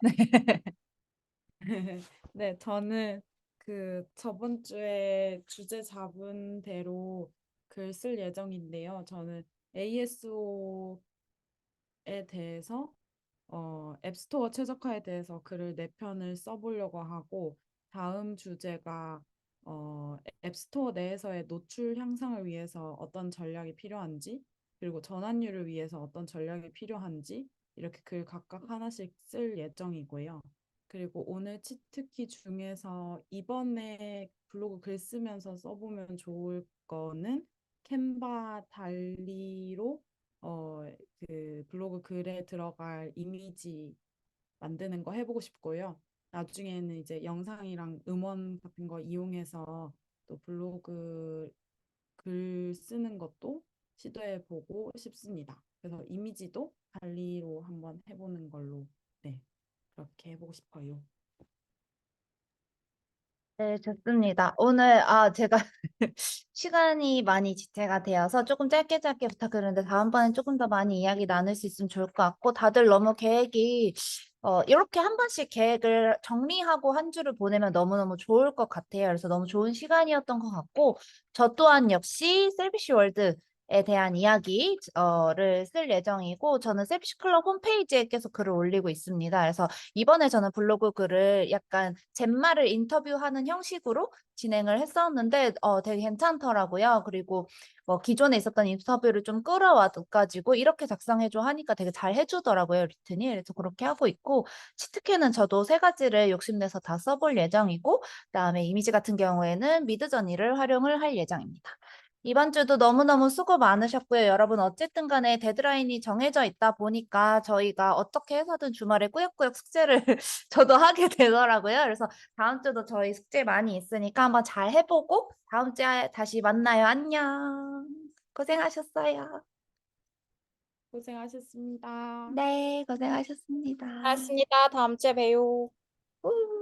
네, 저는 그 저번 주에 주제 잡은 대로 글 쓸 예정인데요. 저는 ASO에 대해서 앱스토어 최적화에 대해서 글을 4편을 써보려고 하고, 다음 주제가 앱스토어 내에서의 노출 향상을 위해서 어떤 전략이 필요한지, 그리고 전환율을 위해서 어떤 전략이 필요한지, 이렇게 글 각각 하나씩 쓸 예정이고요. 그리고 오늘 치트키 중에서 이번에 블로그 글 쓰면서 써보면 좋을 거는 캔바 달리로 그 블로그 글에 들어갈 이미지 만드는 거 해보고 싶고요. 나중에는 이제 영상이랑 음원 같은 거 이용해서 또 블로그 글 쓰는 것도 시도해 보고 싶습니다. 그래서 이미지도 달리로 한번 해보는 걸로, 네, 그렇게 해보고 싶어요. 네, 좋습니다. 오늘 제가 시간이 많이 지체가 되어서 조금 짧게 부탁드렸는데 다음번엔 조금 더 많이 이야기 나눌 수 있으면 좋을 것 같고, 다들 너무 계획이 이렇게 한 번씩 계획을 정리하고 한 주를 보내면 너무너무 좋을 것 같아요. 그래서 너무 좋은 시간이었던 것 같고, 저 또한 역시 셀피시 월드 대한 이야기를 쓸 예정이고 저는 셉시클럽 홈페이지에 계속 글을 올리고 있습니다. 그래서 이번에 저는 블로그 글을 약간 젠마를 인터뷰하는 형식으로 진행을 했었는데 되게 괜찮더라고요. 그리고 뭐 기존에 있었던 인터뷰를 좀 끌어와가지고 이렇게 작성해줘 하니까 되게 잘 해주더라고요, 리튼이. 그래서 그렇게 하고 있고 치트키는 저도 3가지를 욕심내서 다 써볼 예정이고 그다음에 이미지 같은 경우에는 미드저니를 활용을 할 예정입니다. 이번 주도 너무너무 수고 많으셨고요. 여러분 어쨌든 간에 데드라인이 정해져 있다 보니까 저희가 어떻게 해서든 주말에 꾸역꾸역 숙제를 저도 하게 되더라고요. 그래서 다음 주도 저희 숙제 많이 있으니까 한번 잘 해보고 다음 주에 다시 만나요. 안녕. 고생하셨어요. 고생하셨습니다. 네, 고생하셨습니다. 고맙습니다. 다음 주에 봬요. 우.